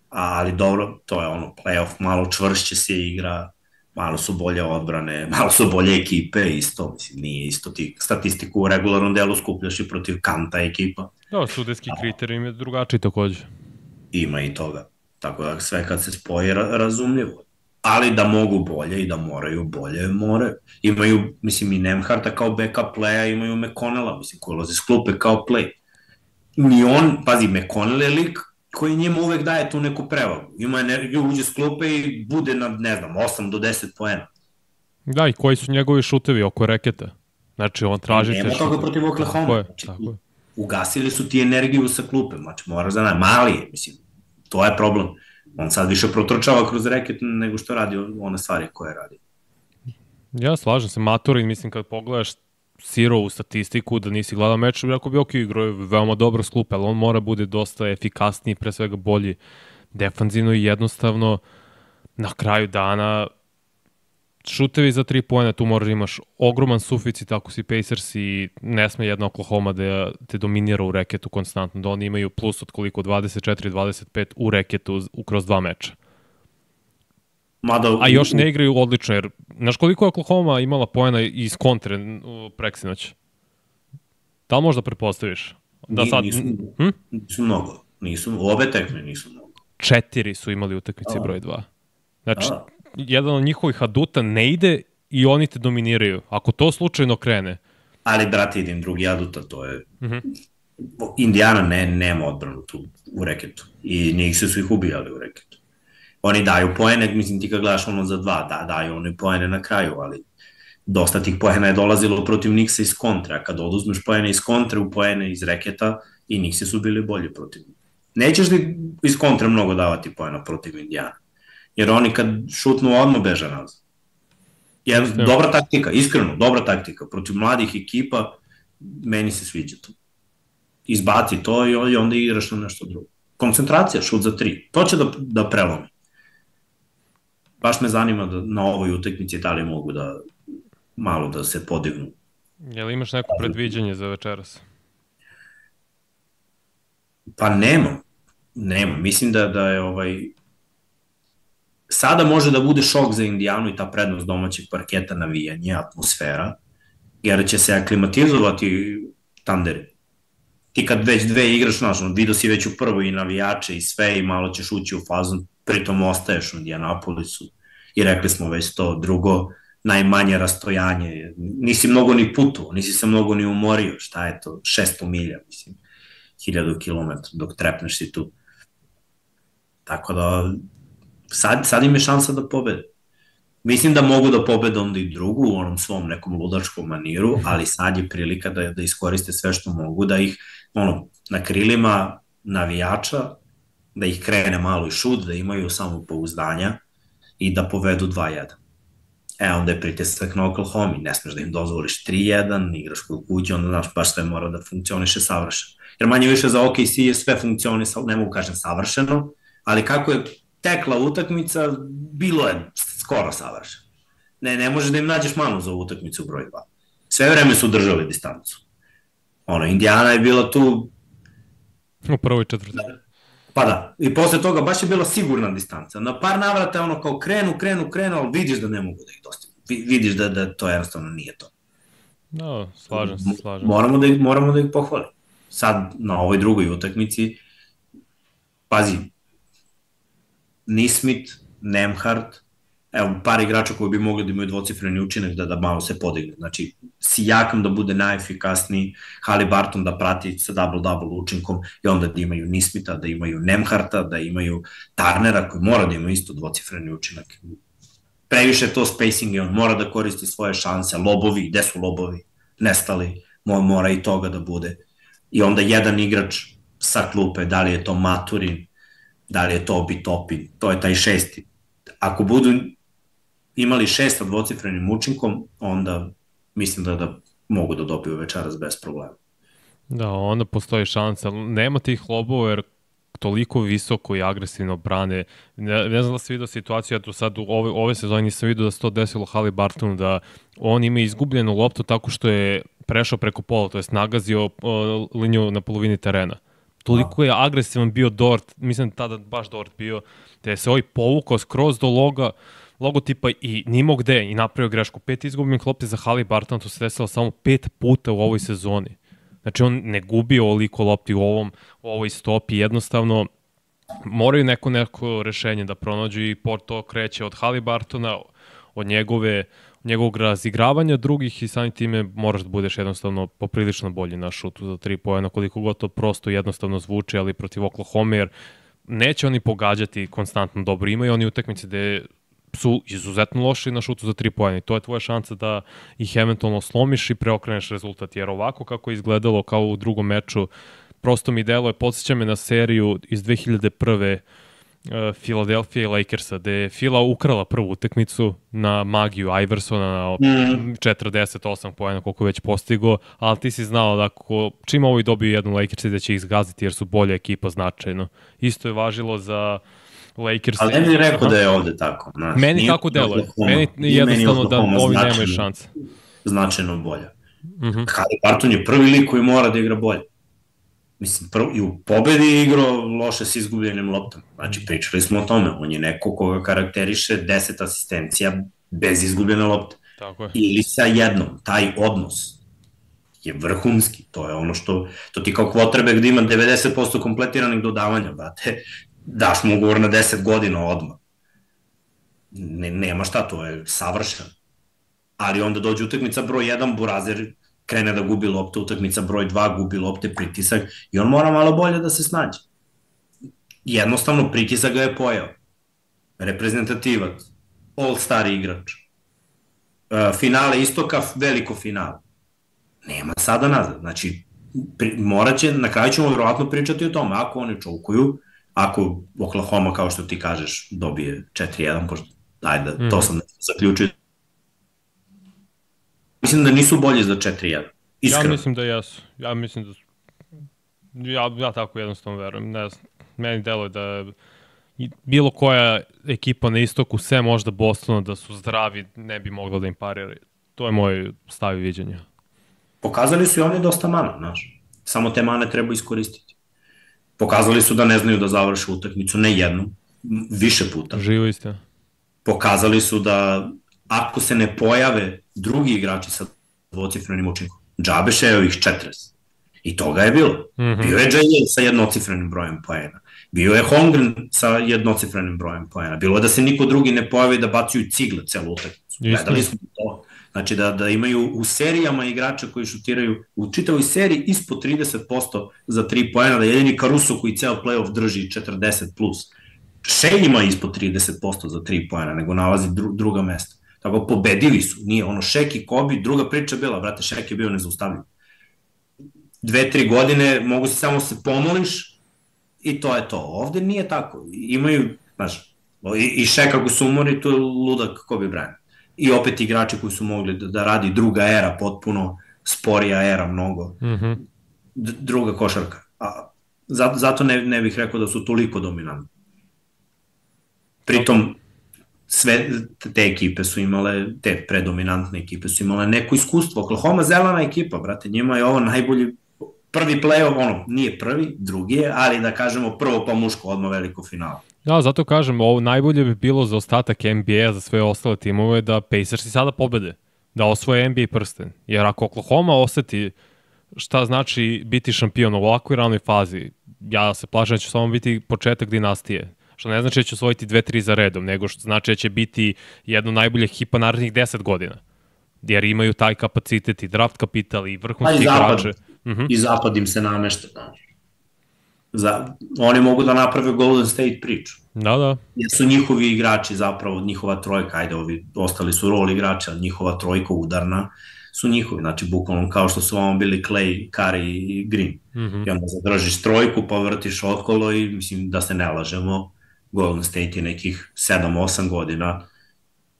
Ali dobro, to je ono play-off, malo čvršće se igra, malo su bolje odbrane, malo su bolje ekipe, isto, mislim, nije isto ti statistiku u regularnom delu skupljaš i protiv Kanta ekipa. Da, sudijski kriterijum je drugačiji takođe. Ima i toga, tako da sve kad se spoje razumljivo. Ali da mogu bolje i da moraju bolje, moraju. Imaju, mislim, i Nemharta kao backup playa, imaju McConnella, mislim, koji ulazi s klupe kao play. Ni on, pazi, McConnell je lik koji njima uvek daje tu neku prevagu. Ima energiju, uđe s klupe i bude na, ne znam, 8 do 10 poena. Da, i koji su njegovi šutevi oko reketa? Znači, on traži te šutevi. Nema toga protiv Oklahoma. Tako je. Ugasili su ti energiju sa klupe, znači moraš da mali je, mislim, to je problem. On sad više protrčava kroz reket nego što radi one stvari koje radi. Ja slažem se, Maturin, mislim, kad pogledaš sirovu statistiku, da nisi gledao meč, jako bi igrao veoma dobro s klupe, ali on mora bude dosta efikasniji, pre svega bolji defanzivno i jednostavno na kraju dana šutevi za 3 poena, tu moraš imaš ogroman suficit ako si Pacers i ne sme jedna Oklahoma da te dominira u reketu konstantno, da oni imaju plus od koliko 24-25 u reketu kroz 2 meča. A još ne igraju odlično, jer znaš koliko je Oklahoma imala poena iz kontre preksinoć? Da li možda prepostaviš? Nisu mnogo. Obe tekme nisu mnogo. 4 su imali utakmice broj 2. Znači, jedan od njihovih aduta ne ide i oni te dominiraju. Ako to slučajno krene... Ali, brate, idem drugi aduta, to je... Indiana nema odbranu tu u reketu i njih su ih ubijali u reketu. Oni daju poene, mislim ti kad gledaš ono za 2, daju oni poene na kraju, ali dosta tih poena je dolazilo protiv Nixa iz kontra, a kad oduzmeš poene iz kontra u poene iz reketa i Nixi su bili bolji protiv. Nećeš li iz kontra mnogo davati poena protiv Indijana, jer oni kad šutnu odmah beže nazad. Dobra taktika, iskreno, dobra taktika. Protiv mladih ekipa, meni se sviđa to. Izbaci to i onda igraš na nešto drugo. Koncentracija, šut za 3. To će da prelomi. Baš me zanima da na ovoj utakmici da li mogu da malo da se podignu. Jel imaš neko predviđanje za večeras? Pa nema. Mislim da je sada može da bude šok za Indijanu i ta prednost domaćeg parketa, navijanje, atmosfera, jer će se aklimatizovati Thunderi. Ti kad već 2 igraš, vidio si već u prvo i navijače i sve i malo ćeš ući u fazon, pritom ostaješ u Indianapolisu i rekli smo već to, drugo, najmanje rastojanje, nisi mnogo ni putovao, nisi se mnogo ni umorio, šta je to, 600 milja, mislim, 1000 kilometra dok trepneš si tu. Tako da, sad im je šansa da pobede. Mislim da mogu da pobede onda i drugu u onom svom nekom ludačkom maniru, ali sad je prilika da iskoriste sve što mogu, da ih na krilima navijača, da ih krene malo i šut, da imaju samopouzdanja i da povedu 2-1. Onda je pritisak na Oklahoma, ne smeš da im dozvoliš 3-1, igraš kod kuće, onda znaš baš sve mora da funkcioniše savršeno. Jer manje više za OKC je sve funkcionisalo, ne mogu kažem savršeno, ali kako je tekla utakmica, bilo je skoro savršeno. Ne možeš da im nađeš manu za utakmicu broj 2. Sve vreme su držali distancu. Indijana je bila tu... U prvoj četvrti. Pa da, i posle toga baš je bila sigurna distanca. Na par navrata kao krenu, ali vidiš da ne mogu da ih dostignu. Vidiš da to jednostavno nije to. No, slažem se. Moramo da ih pohvalimo. Sad, na ovoj drugoj utakmici, pazi, Nismith, Nembhard, par igrača koji bi mogli da imaju dvocifreni učinak da malo se podigne. Znači, Sijakam da bude najefikasniji, Haliburton da prati sa double-double učinkom i onda da imaju Nismitha, da imaju Nembharda, da imaju Turnera koji mora da ima isto dvocifreni učinak. Previše to spacing i on mora da koristi svoje šanse, lobovi, gde su lobovi, nestali, mora i toga da bude. I onda jedan igrač sa klupe, da li je to Maturin, da li je to Obi-Toppin, to je taj 6. Ako budu imali 6 sa dvocifrenim učinkom, onda mislim da mogu da dobiju večeras bez problema. Da, onda postoji šansa. Nema tih lobova jer toliko visoko i agresivno brane. Ne znam da se vidio situaciju, ja tu sad u ove sezoni nisam vidio da se to desilo Haliburtonu, da on ima izgubljenu loptu tako što je prešao preko pola, to je nagazio liniju na polovini terena. Toliko je agresivan bio Dort, mislim tada baš Dort bio, da je se ovaj povukao skroz do logotipa i nimo gde i napravio grešku. 5 izgubljenih lopti za Haliburton, to se desilo samo 5 puta u ovoj sezoni. Znači on ne gubi ovoliko lopti u ovoj stopi, jednostavno moraju neko rešenje da pronađu i to kreće od Haliburtona, od njegovog razigravanja drugih i samim time moraš da budeš jednostavno poprilično bolji na šutu za 3 poena, koliko god to prosto jednostavno zvuči, ali protiv Oklahoma, jer neće oni pogađati konstantno dobro. Imaju oni utakmice gde su izuzetno loši na šutu za 3 poena i to je tvoja šansa da ih eventualno slomiš i preokreneš rezultat, jer ovako kako je izgledalo kao u drugom meču, prosto mi deluje, podsjeća me na seriju iz 2001. Philadelphia i Lakersa, gde je Fila ukrala prvu utakmicu na magiju Iversona na 48 poena koliko već postigo, ali ti si znao da čim ovo i dobiju jednu Lakersi da će ih zgaziti jer su bolja ekipa značajno. Isto je važilo za Lakers. Ali ne mi rekao da je ovde tako. Znači, meni tako deluje. Meni jednostavno da ovi nemaju šanse. Značajno bolja. Haliburton je prvi lik koji mora da igra bolje. Mislim, i u pobedi je igrao loše s izgubljenim loptom. Znači, pričali smo o tome. On je neko koga karakteriše 10 asistencija bez izgubljene lopte. Tako je. Ili sa jednom. Taj odnos je vrhunski. To je ono što... To ti kao quarterback gde ima 90% kompletiranih dodavanja, brate. Daš mu ugovor na 10 godina odmah. Nema šta, to je savršeno. Ali onda dođe utakmica broj 1, Burazer krene da gubi lopte, utakmica broj 2, gubi lopte, pritisak, i on mora malo bolje da se snađe. Jednostavno, pritisak ga je pojao. Reprezentativac, all-star igrač, finale istoka, veliko finale. Nema sada nazad. Znači, morat će, na kraju ćemo vjerovatno pričati o tome, ako oni čovkuju, ako Oklahoma, kao što ti kažeš, dobije 4-1, pošto, ajde, to sam zaključio. Mislim da nisu bolji za 4-1. Iskreno. Ja mislim da jesu. Ja mislim da... Ja tako jednostavno verujem. Ne znam. Meni deluje da bilo koja ekipa na istoku, sve možda Bostona, da su zdravi, ne bi mogla da im parira. To je moj stav i viđenja. Pokazali su i oni dosta mana, znaš. Samo te mane treba iskoristiti. Pokazali su da ne znaju da završe utakmicu, ne jednom, više puta. Živo istina. Pokazali su da ako se ne pojave drugi igrači sa dvocifrenim učinkom, džabešejo ih 40. I toga je bilo. Bio je J.J. sa jednocifrenim brojem poena. Bio je Holmgren sa jednocifrenim brojem poena. Bilo je da se niko drugi ne pojavi da bacuju cigle celu utakmicu. Gledali smo to. Znači da imaju u serijama igrača koji šutiraju u čitavoj seriji ispod 30% za 3 poena, da jedini Caruso koji ceo playoff drži 40+. Shea ima ispod 30% za 3 poena, nego nalazi druga mesta. Tako pobedili su. Nije ono Shaq i Kobe, druga priča bila, brate, Shaq je bio nezaustavljiv. 2-3 godine mogu se samo se pomoliš i to je to. Ovde nije tako. Imaju, znaš, i Shaq ako se umori, to je ludak Kobe Bryant. I opet igrači koji su mogli da radi druga era, potpuno sporija era mnogo. Druga košarka. Zato ne bih rekao da su toliko dominantni. Pritom, sve te ekipe su imale, te predominantne ekipe su imale neko iskustvo. Oklahoma zelena ekipa, brate, njima je ovo najbolji prvi play-off, ono, nije prvi, drugi je, ali da kažemo prvo pa muško, odmah veliko finale. Da, zato kažem, ovo najbolje bi bilo za ostatak NBA, za sve ostale timove, da Pacersi sada pobede, da osvoje NBA prsten. Jer ako Oklahoma oseti šta znači biti šampion u ovakvoj ranoj fazi, ja se plašam da će samo biti početak dinastije. Što ne znači da će osvojiti 2-3 za redom, nego što znači da će biti jedno najbolje ekipa narednih 10 godina. Jer imaju taj kapacitet i draft kapital i vrhunski igrače. I zapad im se namešta. Oni mogu da naprave Golden State priču. Da. Jer su njihovi igrači zapravo, njihova trojka, ajde, ovi ostali su rol igrači, ali njihova trojka udarna su njihovi. Znači, bukvalno kao što su vam bili Clay, Curry i Green. I onda zadržiš trojku, pa vrtiš okolo i mislim da se ne lažemo, Golden State je nekih 7-8 godina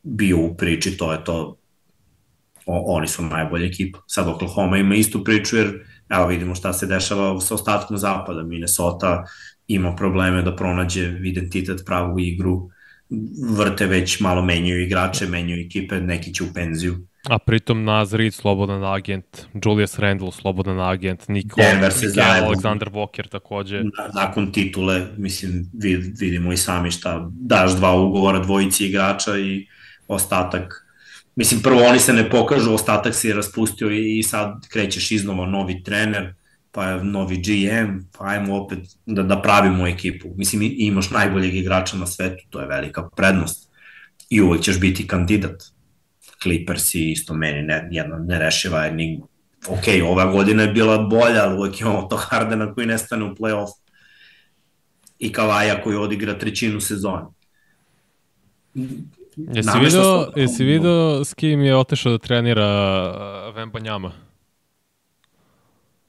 bio u priči, to je to. Oni su najbolja ekipa. Sad Oklahoma ima istu priču, jer evo vidimo šta se dešava sa ostatkom zapada. Minnesota ima probleme da pronađe identitet, pravu igru, vrte već malo menjaju igrače, menjaju ekipe, neki će u penziju. A pritom Naz Reid, slobodan agent, Julius Randle, slobodan agent, Nikel, Alexander Walker takođe. Nakon titule, mislim, vidimo i sami šta, daš 2 ugovora dvojici igrača i ostatak. Mislim, prvo oni se ne pokažu, ostatak se je raspustio i sad krećeš iznova novi trener, pa je novi GM, pa ajmo opet da pravimo ekipu. Mislim, imaš najboljeg igrača na svetu, to je velika prednost. I uvek ćeš biti kandidat. Clippers i isto meni jedna nerešiva enigma. Ok, ova godina je bila bolja, ali uvek imamo to Hardena koji nestane u play-off i Kavaja koji odigra trećinu sezone. Jesi vidio s kim je otešao da trenira Wembanyama?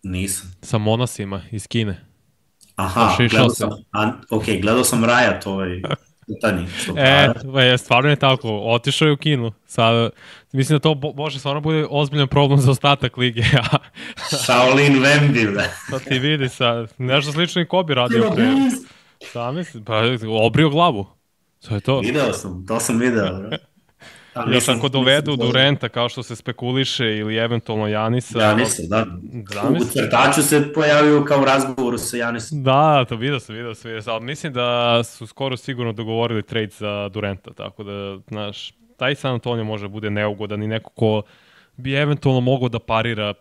Nisam. Sa Monasima iz Kine. Aha, gledao sam Riot ovaj Tani. Stvarno je tako, otišao je u Kinu. Sad, mislim da to može stvarno bude ozbiljan problem za ostatak lige. Shaolin Wemby, da. To ti vidi sad, nešto slično i Kobe radio pre. Pa obrio glavu. To je to. Video sam, to sam video. Još ako dovedu Durenta kao što se spekuliše ili eventualno Janisa. Janisa, da. U crtaču se pojavio kao razgovoru sa Janisom. Da, to vidio sam. Ali mislim da su skoro sigurno dogovorili trade za Durenta, tako da, znaš, taj San Antonio može bude neugodan i neko ko bi eventualno mogao da parira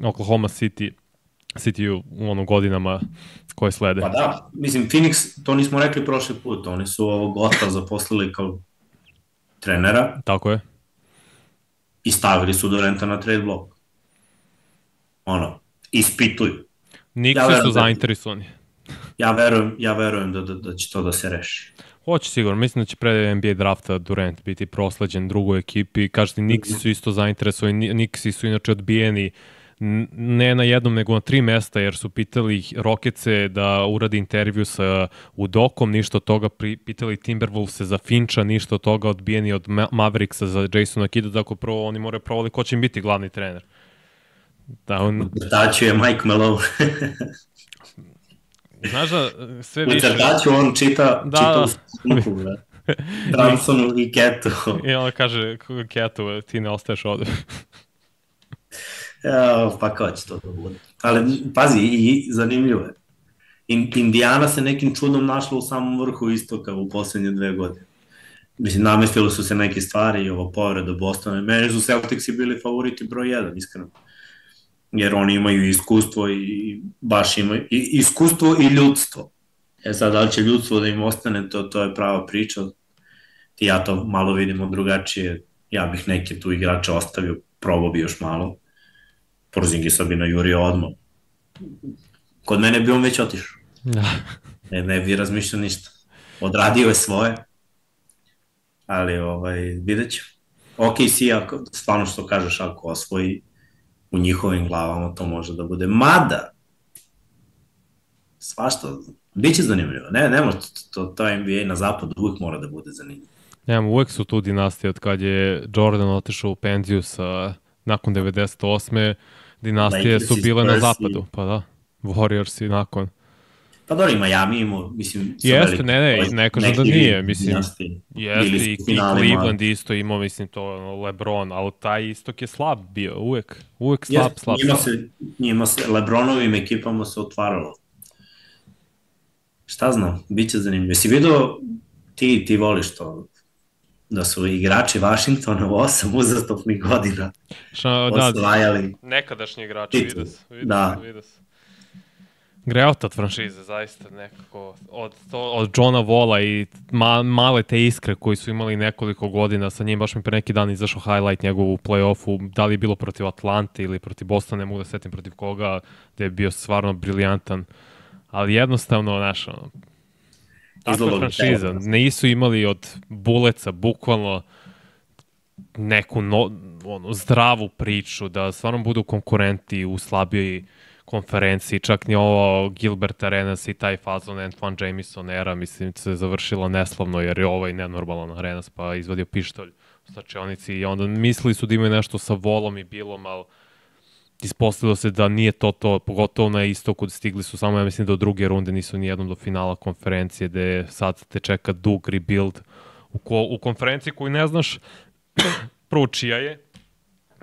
Oklahoma City u godinama koje slede. Pa da, mislim, Phoenix, to nismo rekli prošli put, oni su ovog Gota zaposlili kao trenera. Tako je. I stavili su Durenta na trade block. ispituju. Nixi su zainteresovani. Ja verujem da će to da se reši. Hoće sigurno, mislim da će pre NBA drafta Durant biti prosleđen drugoj ekipi. Kažete, Nixi su isto zainteresovani, Nixi su inače odbijeni ne na jednom, nego na 3 mesta, jer su pitali Rocketse da uradi intervju sa Udokom, ništa od toga, pitali Timberwolvese za Fincha, ništa od toga, odbijeni od Mavericksa za Jasona Kidda, tako prvo oni moraju provali ko će im biti glavni trener. Daću je Mike Malone. Znaš da sve više... Daću on čita u snuku, Bransonu i Ketu. I on kaže, Ketu, ti ne ostaješ ovde. Pa kao će to da bude. Ali, pazi, i zanimljivo je. Indiana se nekim čudom našla u samom vrhu istoka u poslednje 2 godine. Mislim, namestilo su se neke stvari i ovo povreda Bostona. Meni su Celticsi bili favoriti broj 1, iskreno. Jer oni imaju iskustvo i baš imaju iskustvo i ljudstvo. Sad, da li će ljudstvo da im ostane, to je prava priča. Ja to malo vidimo drugačije. Ja bih neke tu igrače ostavio, probao bi još malo. Porzingisa bi najurio odmah. Kod mene bi on već otišao. Ne bi razmišljao ništa. Odradio je svoje, ali vidjet ću. OKC, stvarno što kažeš, ako osvoji, u njihovim glavama to može da bude. Mada, svašta, bit će zanimljivo. Ne može, to NBA na zapadu uvijek mora da bude zanimljivo. Uvijek su tu dinastije od kad je Jordan otišao u penziju nakon 98. Dinastije su bile na zapadu, pa da. Warriors i nakon. Pa dobro, i Miami imao, mislim... Jeste, ne kažem da nije, mislim. Jeste, i Cleveland isto imao, mislim, to LeBron, ali taj istok je slab bio, uvek slab. Njima se, LeBronovim ekipama se otvaralo. Šta znam, bit će zanimljivo. Si vidio, ti voliš to, da su igrači Washingtona u 8 uzastopnih godina osvajali. Nekadašnji igrači, vidio se. Greotat franšize, zaista nekako, od Johna Walla i male te iskre koji su imali nekoliko godina sa njim, baš mi pre neki dan izašao highlight njegov u play-offu, da li je bilo protiv Atlante ili protiv Bostona, ne mogu da setim protiv koga, gde je bio stvarno briljantan, ali jednostavno, takva franšiza, nisu imali od Buleca, bukvalno neku zdravu priču, da stvarno budu konkurenti u slabijoj konferenciji, čak ni ovo Gilbert Arenas i taj fazon Antoine Jamison era, mislim, se završila neslavno, jer je ovaj nenormalan Arenas, pa izvadio pištolj u stačionici i onda mislili su da imaju nešto sa Volom i Bilom, ali ispostavilo se da nije to, pogotovo na istoku, stigli su samo, ja mislim, do druge runde, nisu ni jednom do finala konferencije, gde sad te čeka dug rebuild u konferenciji koju ne znaš prvo čija je,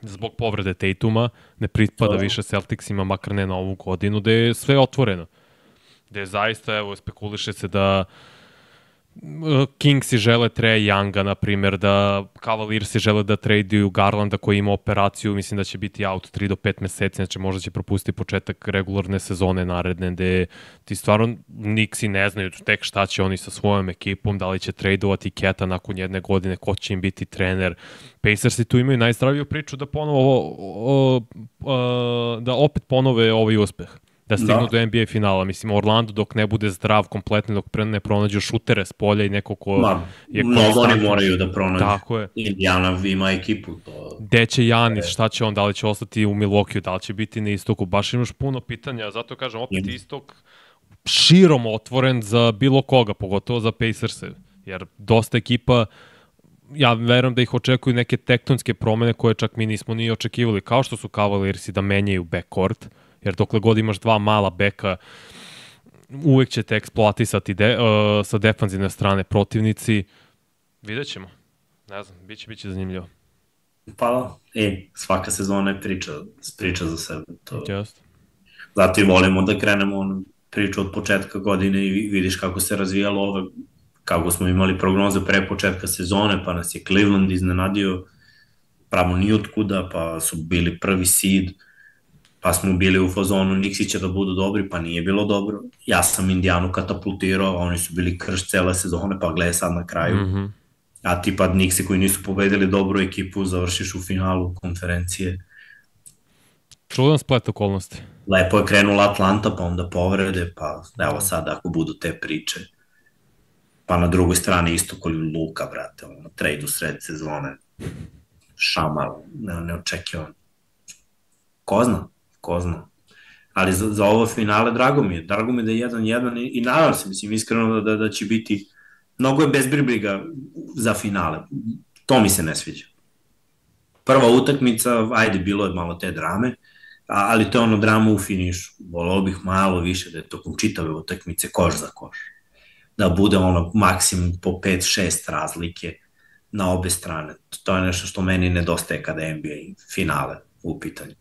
zbog povrede Tatuma, ne pripada više Celticsima, makar ne na ovu godinu, gde je sve otvoreno. Gde je zaista, evo, spekuliše se da Kingsi žele Trae Younga, na primjer, da Cavaliersi žele da traduju Garlanda koji ima operaciju, mislim da će biti out 3 do 5 meseci, znači možda će propustiti početak regularne sezone naredne, gde ti stvarno Nixi ne znaju tek šta će oni sa svojom ekipom, da li će tradovati Keta nakon 1 godine, ko će im biti trener. Pacersi tu imaju najzdraviju priču da ponovo da opet ponove ovaj uspeh. Da stignu do NBA finala. Mislim, Orlando dok ne bude zdrav kompletno, dok ne pronađu šutere s polja i neko ko je konstantno. Mnogo oni moraju da pronađu. Tako je. Indiana ima ekipu. Gde će Janis, šta će on, da li će ostati u Milwaukeeu, da li će biti na istoku. Baš imaš puno pitanja, zato kažem, opet istok širom otvoren za bilo koga, pogotovo za Pacers-e. Jer dosta ekipa, ja verujem da ih očekuju neke tektonske promene koje čak mi nismo ni očekivali, kao što su Cavaliersi da menjaju backcourt, jer dokle god imaš 2 mala beka, uvek će te eksploatisati sa defanzivne strane protivnici. Vidjet ćemo. Ne znam, bit će zanimljivo. Pa, svaka sezona je priča za sebe. Just. Zato i volimo da krenemo priču od početka godine i vidiš kako se razvijalo ove, kako smo imali prognoze pre početka sezone, pa nas je Cleveland iznenadio pravo nijotkuda, pa su bili prvi seed, pa smo bili u fazonu Nixi će da budu dobri, pa nije bilo dobro. Ja sam Indijanu katapultirao, oni su bili krš cele sezone, pa gledaj sad na kraju. A ti pa Nixi koji nisu pobedili dobru ekipu, završiš u finalu konferencije. Čudan splet okolnosti. Lepo je krenula Atlanta, pa onda povrede, pa evo sad ako budu te priče. Pa na drugoj strani isto koji Luka, brate, ono, trade u sred sezone. Šamar, neočekivan. Ko zna. Ali za ovo finale drago mi je da je 1-1 i nadam se, mislim, iskreno da će biti, mnogo je bezbriga za finale. To mi se ne sviđa. Prva utakmica, ajde, bilo je malo te drame, ali to je ono drama u finišu. Volao bih malo više da je tokom čitave utakmice koš za koš. Da bude ono maksimum po 5-6 razlike na obe strane. To je nešto što meni nedostaje kada je NBA finale u pitanju.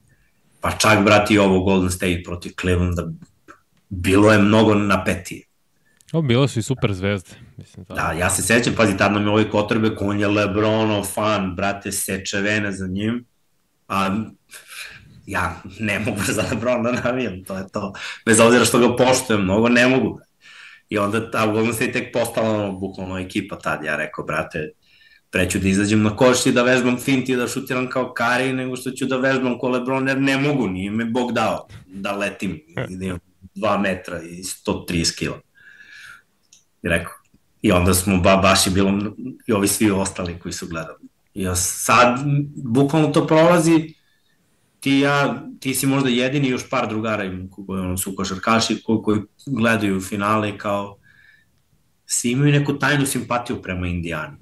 Pa čak, brati, i ovo Golden State protiv Clevelanda, bilo je mnogo napetije. Bilo su i super zvezde. Mislim, da, ja se sećam, pazi, tad nam je ovaj Kotrbe, on je Lebronov fan, brate, seče vene za njim, a ja ne mogu za Lebrona da navijam, to je to. Bez obzira što ga poštujem, mnogo ne mogu. I onda ta Golden State tek postala bukvalno ekipa tad, ja rekao, brate, preću da izađem na koš i da vežbam finti i da šutiram kao Kari, nego što ću da vežbam ko Lebron, jer ne mogu, nije me Bog dao da letim i da imam 2 metra i 130 kila. I rekao, i onda smo baš i bilo i ovi svi ostali koji su gledali. I sad, bukvalno to prolazi, ti si možda jedini, još par drugara koji su košarkaši koji gledaju finale kao svi imaju neku tajnu simpatiju prema Indijani.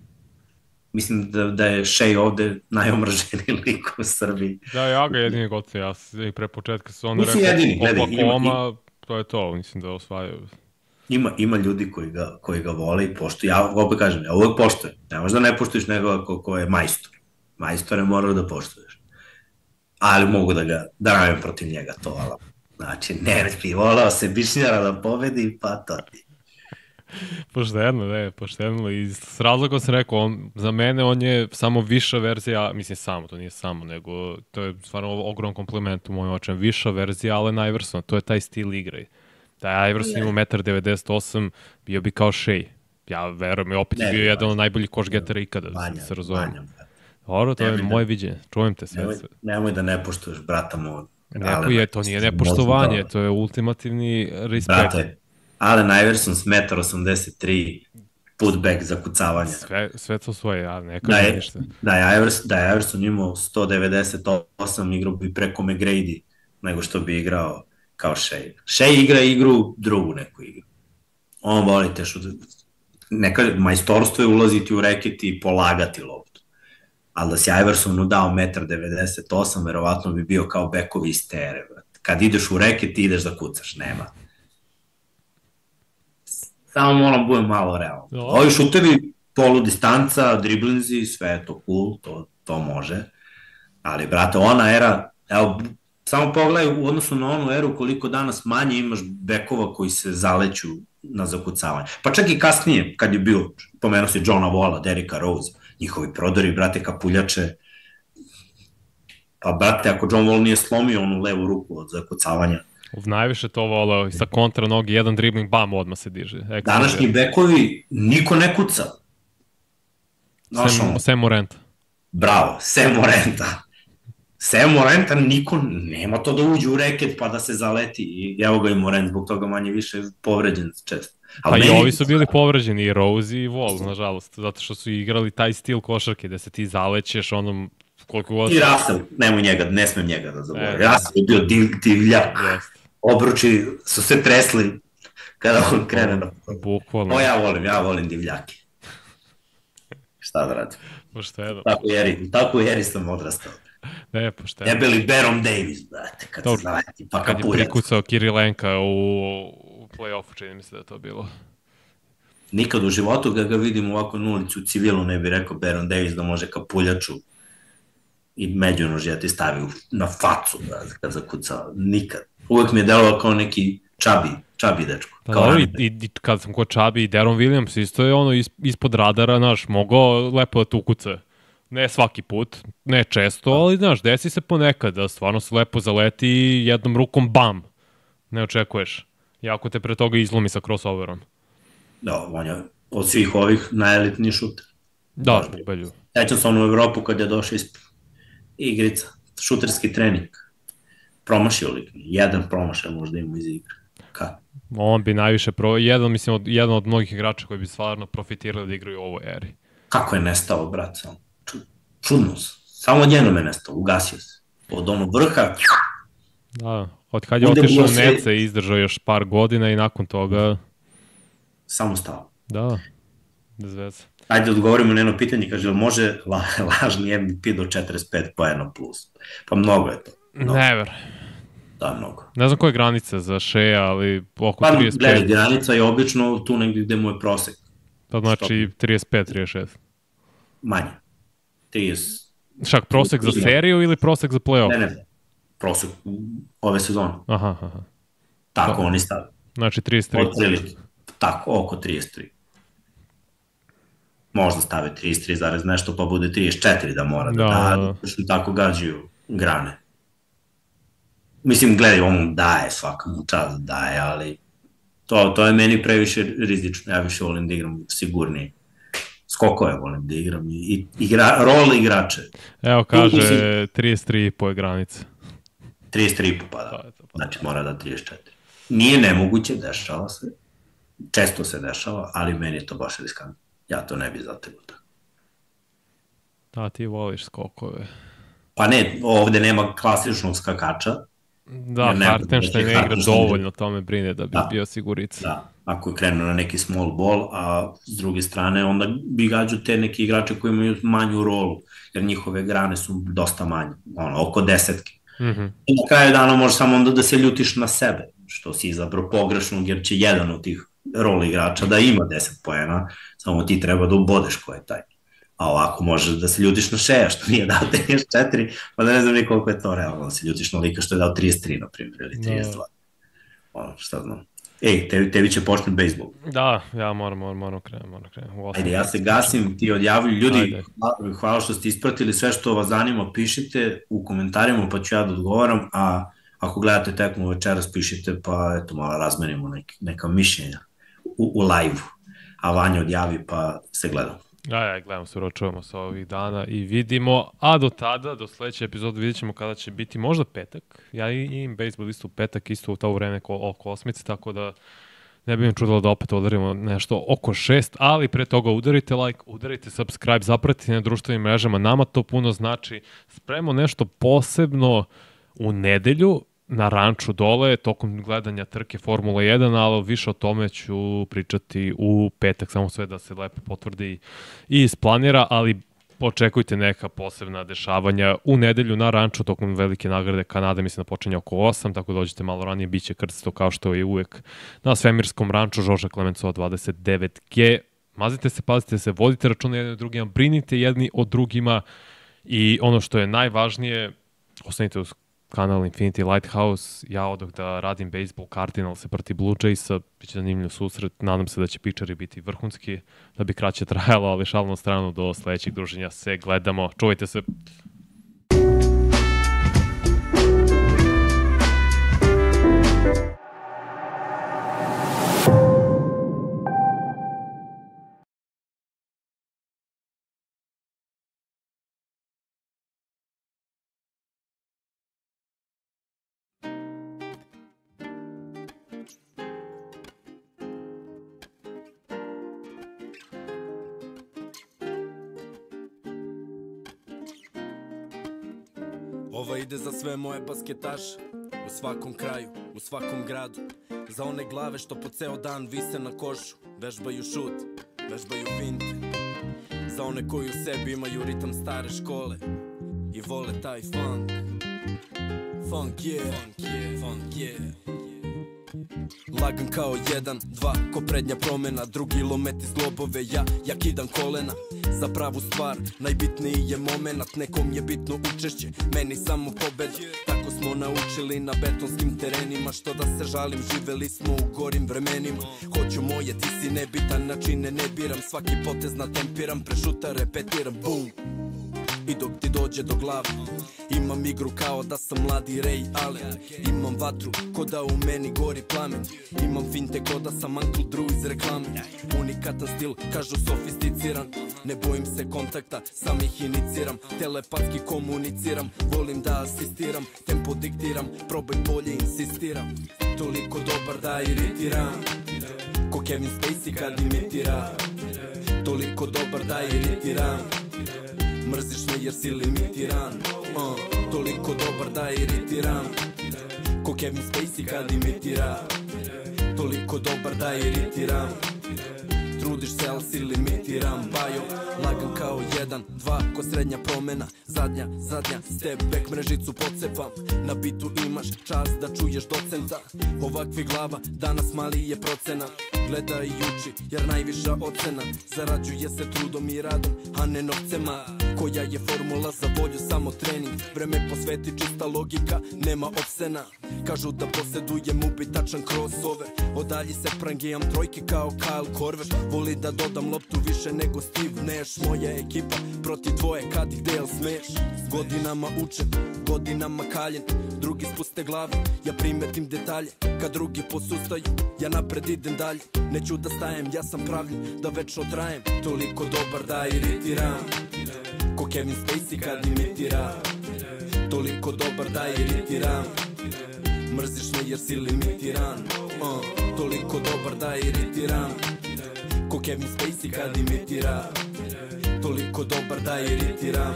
Mislim da je Shea ovde najomraženiji lik u Srbiji. Da, ja ga jedini goce, ja i pre početka su onda rekao Oklahoma, to je to, mislim da osvajaju. Ima ljudi koji ga vole i poštuju. Ja opet kažem, ja uvek poštujem. Ne možda ne poštuješ nekoga ko je majstor. Majstore moraju da poštuješ. Ali mogu da radim protiv njega to, ali znači, ne bi volao se Bišnjara da pobedi, pa to ti. Pošteno. I s razlogom sam rekao, za mene on je samo viša verzija, mislim to nije samo, nego to je stvarno ogrom kompliment u mojim očima, viša verzija Allen Iversona, to je taj stil igre. Da je Iverson imao 1,98 m, bio bi kao Shea. Ja verujem, i opet je bio jedan od najboljih košgetera ikada, da se razumemo. Dobro, to je moje viđenje, čujem te sve. Nemoj da ne poštuješ brata moj. To nije nepoštovanje, to je ultimativni respekt. Brate, Allen Iverson s 1,83 m, putback za kucavanje. Sve to svoje, ja ne kažem ništa. Da je Iverson imao 198, igrao bi preko McGrady, nego što bi igrao kao Shea. Shea igra igru, drugu neku igru. On voli te majstorstvo je ulaziti u reket i polagati loptu. Ali da si Iversonu dao 1,98 m, verovatno bi bio kao bekovi iz tere. Kad ideš u reket, ti ideš da kucaš, nema. Samo moram budem malo realno. Ovi šutevi, polu distanca, driblinzi, sve je to cool, to može. Ali, brate, ona era, evo, samo pogledaj u odnosu na onu eru koliko danas manje imaš bekova koji se zaleću na zakucavanje. Pa čak i kasnije, kad je bio, pomenuo si Johna Walla, Derricka Rose, njihovi prodori, brate, kapuljače. Pa, brate, ako John Wall nije slomio onu levu ruku od zakucavanja. Najviše to volao i sa kontra nogi, jedan dribling, bam, odmah se diže. Današnji bekovi, niko ne kuca. Sem Morenta. Bravo, Sem Morenta. Sem Morenta, niko nema to da uđe u reket pa da se zaleti. I evo ga i Morent, zbog toga manje više povređen često. Pa i ovi su bili povređeni, i Rose i Wall, nažalost, zato što su igrali taj stil košarke, da se ti zalećeš onom koliko god... I Russell, nemoj njega, ne smem njega da zaboravim. Russell je bio divljak. Obruči su se tresli kada on krene na... Bukvalno. O, ja volim divljake. Šta da radim? Pošteno. Tako u eri sam odrastao. Ne, pošteno. Debeli Baron Davis, brate, kad se zaleti, pa kapuljac. Kad je prikucao Kirilenka u play-offu, čini mi se da je to bilo. Nikad u životu ga vidim ovako na ulicu u civilu, ne bi rekao Baron Davis da može kapuljaču i međunožja ti stavi na facu, brate, kad zakucao. Nikad. Uvek mi je delovao kao neki čabi dečko. I kad sam kod Čabi i Deron Williams, isto je ono ispod radara, znaš, mogao lepo da tu kuca. Ne svaki put, ne često, ali znaš, desi se ponekad da stvarno se lepo zaleti i jednom rukom bam, ne očekuješ. Jako te pre toga izlomi sa crossoverom. Da, on je od svih ovih najelitniji šuter. Da, belju. Sećam se u Evropu kad je došao iz igrica, šuterski trening. promašio lik, jedan promašaj možda ima iz igre. Kako? On bi najviše, jedan od mnogih igrača koji bi stvarno profitirali da igraju u ovoj eri. Kako je nestao, brat, samo? Čudno, samo odjednom je nestao, ugasio se. Od onog vrha... Da, od kad je otišao u Nece i izdržao još par godina i nakon toga... Samo stao. Da, bez veze. Ajde odgovorimo na jedno pitanje, kaže, može lažni MVP do 45 poena plus? Pa mnogo je to. Never. Da, mnogo. Ne znam koja je granica za Shea, ali oko pa, 35. Gledaj, granica je obično tu negdje gde mu je prosek. To znači 35-36. Manje. 30. Šak, prosek za seriju ili prosek za play-off? Ne, prosek ove sezone. Aha. Tako oni stavili. Znači 33. Otprilike. Tako, oko 33. Možda stave 33, nešto, pa bude 34 da mora da tako gađaju grane. Mislim, gledaj, on daje, svaka mu čast daje, ali to je meni previše rizično. Ja više volim da igram sigurnije. Skokove volim da igram i rol igrače. Evo kaže 33,5 je granica. 33,5 pa da. Znači mora da 34. Nije nemoguće, dešava se. Često se dešava, ali meni je to baš riskantno. Ja to ne bi zategao tako. Da, ti voliš skokove. Pa ne, ovde nema klasičnog skakača. Da, Hartenstein ne igra dovoljno, to me brine da bi bio sigurica. Da, ako je krenuo na neki small ball, a s druge strane onda bi gađao te neki igrače koji imaju manju rolu, jer njihove grane su dosta manje, oko desetke. I na kraju dana možeš samo onda da se ljutiš na sebe, što si izabrao pogrešnog, jer će jedan od tih rol igrača da ima 10 poena, samo ti treba da ubodeš ko je taj. A ovako možeš da se ljutiš na Shea, što nije dao 34, pa da ne znam ni koliko je to realno, da se ljutiš na lika što je dao 33, na primjer, ili 32. Šta znam. Ej, tebi će počne bejsbol. Da, ja moram krenem. Ajde, ja se gasim, ti odjavljuj. Ljudi, hvala što ste ispratili sve što vas zanima, pišite u komentarima, pa ću ja da odgovaram, a ako gledate tekmu večeras, pišite, pa eto, malo razmenimo neka mišljenja u live-u. A Vanja odjavi, pa se gledamo. Ja, gledamo se, uročujemo se ovih dana i vidimo, a do tada, do sledeće epizode vidjet ćemo kada će biti možda petak. Ja imam bejsbol isto u petak, isto u to vreme oko 8, tako da ne bi mi čudilo da opet udarimo nešto oko 6, ali pre toga udarite like, udarite subscribe, zapratite na društvenim mrežama, nama to puno znači. Spremamo nešto posebno u nedelju, na ranču dole, tokom gledanja trke Formula 1, ali više o tome ću pričati u petak, samo sve da se lepo potvrdi i isplanira, ali očekujte neka posebna dešavanja u nedelju na ranču tokom velike nagrade Kanade, mislim da počinje oko 8, tako da dođete malo ranije, bit će krsto kao što je uvek na svemirskom ranču Žorža Klemencova 29G. Mazite se, pazite se, vodite računa jedni od drugima, brinite jedni od drugima i ono što je najvažnije, ostanite uz kanal Infinity Lighthouse, ja odoh da radim baseball Cardinals proti Blue Jaysa, bit će zanimljiv susret, nadam se da će pičari biti vrhunski, da bi kraće trajalo, ali šalno na stranu, do sledećeg druženja se gledamo, čuvajte se. Ova ide za sve moje basketaše, u svakom kraju, u svakom gradu. Za one glave što po ceo dan vise na košu, vežbaju šut, vežbaju finte. Za one koji u sebi imaju ritam stare škole i vole taj funk. Funk yeah, funk yeah. Lagan kao 1, 2, ko prednja promena. Drugi lometi zglobove, ja kidam kolena. Za pravu stvar, najbitniji je moment. Nekom je bitno učešće, meni samo pobeda. Tako smo naučili na betonskim terenima. Što da se žalim, živeli smo u gorim vremenima. Hoću moje, ti si nebitan, načine ne biram. Svaki potez natempiram, prešuta repetiram, boom. i dok ti dođe do glave. Imam igru kao da sam mladi Ray Allen. Imam vatru ko da u meni gori plamen. Imam finte ko da sam Uncle Drew iz reklame. Unikatan stil, kažu sofisticiran. Ne bojim se kontakta, sam ih iniciram. Telepatski komuniciram, volim da asistiram. Tempo diktiram, probaj bolje, insistiram. Toliko dobar da iritiram, ko Kevin Spacey kad imitira. Toliko dobar da iritiram, mrziš me jer si limitiran. Toliko dobar da iritiram, ko Kevin Spacey kad imitira. Toliko dobar da iritiram, trudiš se al si limitiran. Bajo, lagan kao 1, 2, ko srednja promena. Zadnja, step back, mrežicu pocepam. Na bitu imaš čas da čuješ docenta. Ovakvi glava, danas mali je procenat. Gleda i uči, jer najviša ocena zarađuje se trudom i radom, a ne novcema. Koja je formula za volju, samo trening. Vreme posveti, čista logika, nema opsena. Kažu da posjedujem ubitačan crossover. Odalji se prangijam trojke kao Kyle Korver. Voli da dodam loptu više nego Steve Nash. Moja ekipa protiv tvoje, kad ih del smeš. Godinama učem, godinama kaljen. Drugi spuste glave, ja primetim detalje. Kad drugi posustaju, ja napred idem dalje. Neću da stajem, ja sam pravljen da večno trajem. Toliko dobar da iritiram, ko Kevin Spacey kad imitira. Toliko dobar da iritiram, mrziš me jer si limitiran. Toliko dobar da iritiram, ko Kevin Spacey kad imitira. Toliko dobar da iritiram,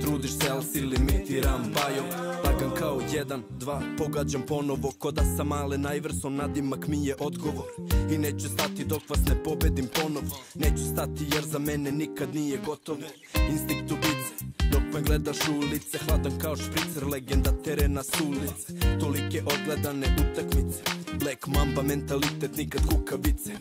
trudiš se al si limitiran. Bajo, lagan kao 1, 2, pogađam ponovo ko da sam Allen Iverson, nadimak mi je odgovor. I neću stati dok vas ne pobedim ponovo. Neću stati jer za mene nikad nije gotovo. Instinkt ubice, dok me gledaš u lice. Hladan kao špricer, legenda terena s ulice. Tolike odgledane utakmice, Black Mamba mentalitet, nikad kukavice.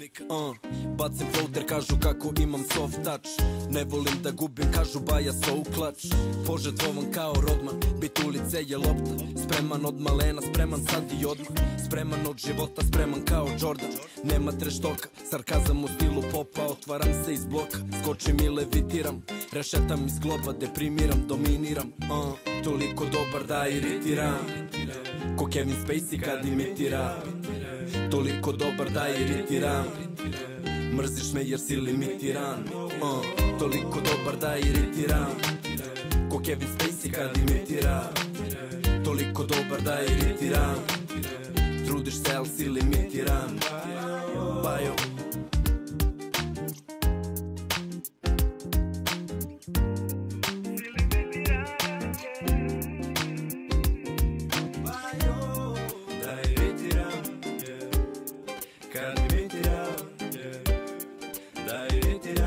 Bacim floater, kažu kako imam soft touch. Ne volim da gubim, kažu baja so klač. Požrtvovan kao Rodman, bit ulice je lopta. Spreman od malena, spreman sad i odmah. Spreman od života, spreman kao Jordan. Nema treštoka, sarkazam u stilu popa. Otvaram se iz bloka, skočim i levitiram. Rešetam iz globa, deprimiram, dominiram. Toliko dobar da iritiram, ko Kevin Spacey kad imitira. Toliko dobar da iritiram, mrziš me jer si limitiran. Toliko dobar da iritiram, ko Kevin Spacey kad imitira. Toliko dobar da iritiram, trudiš se al si limitiran. Bajo. Kad mi tira, da iritiram.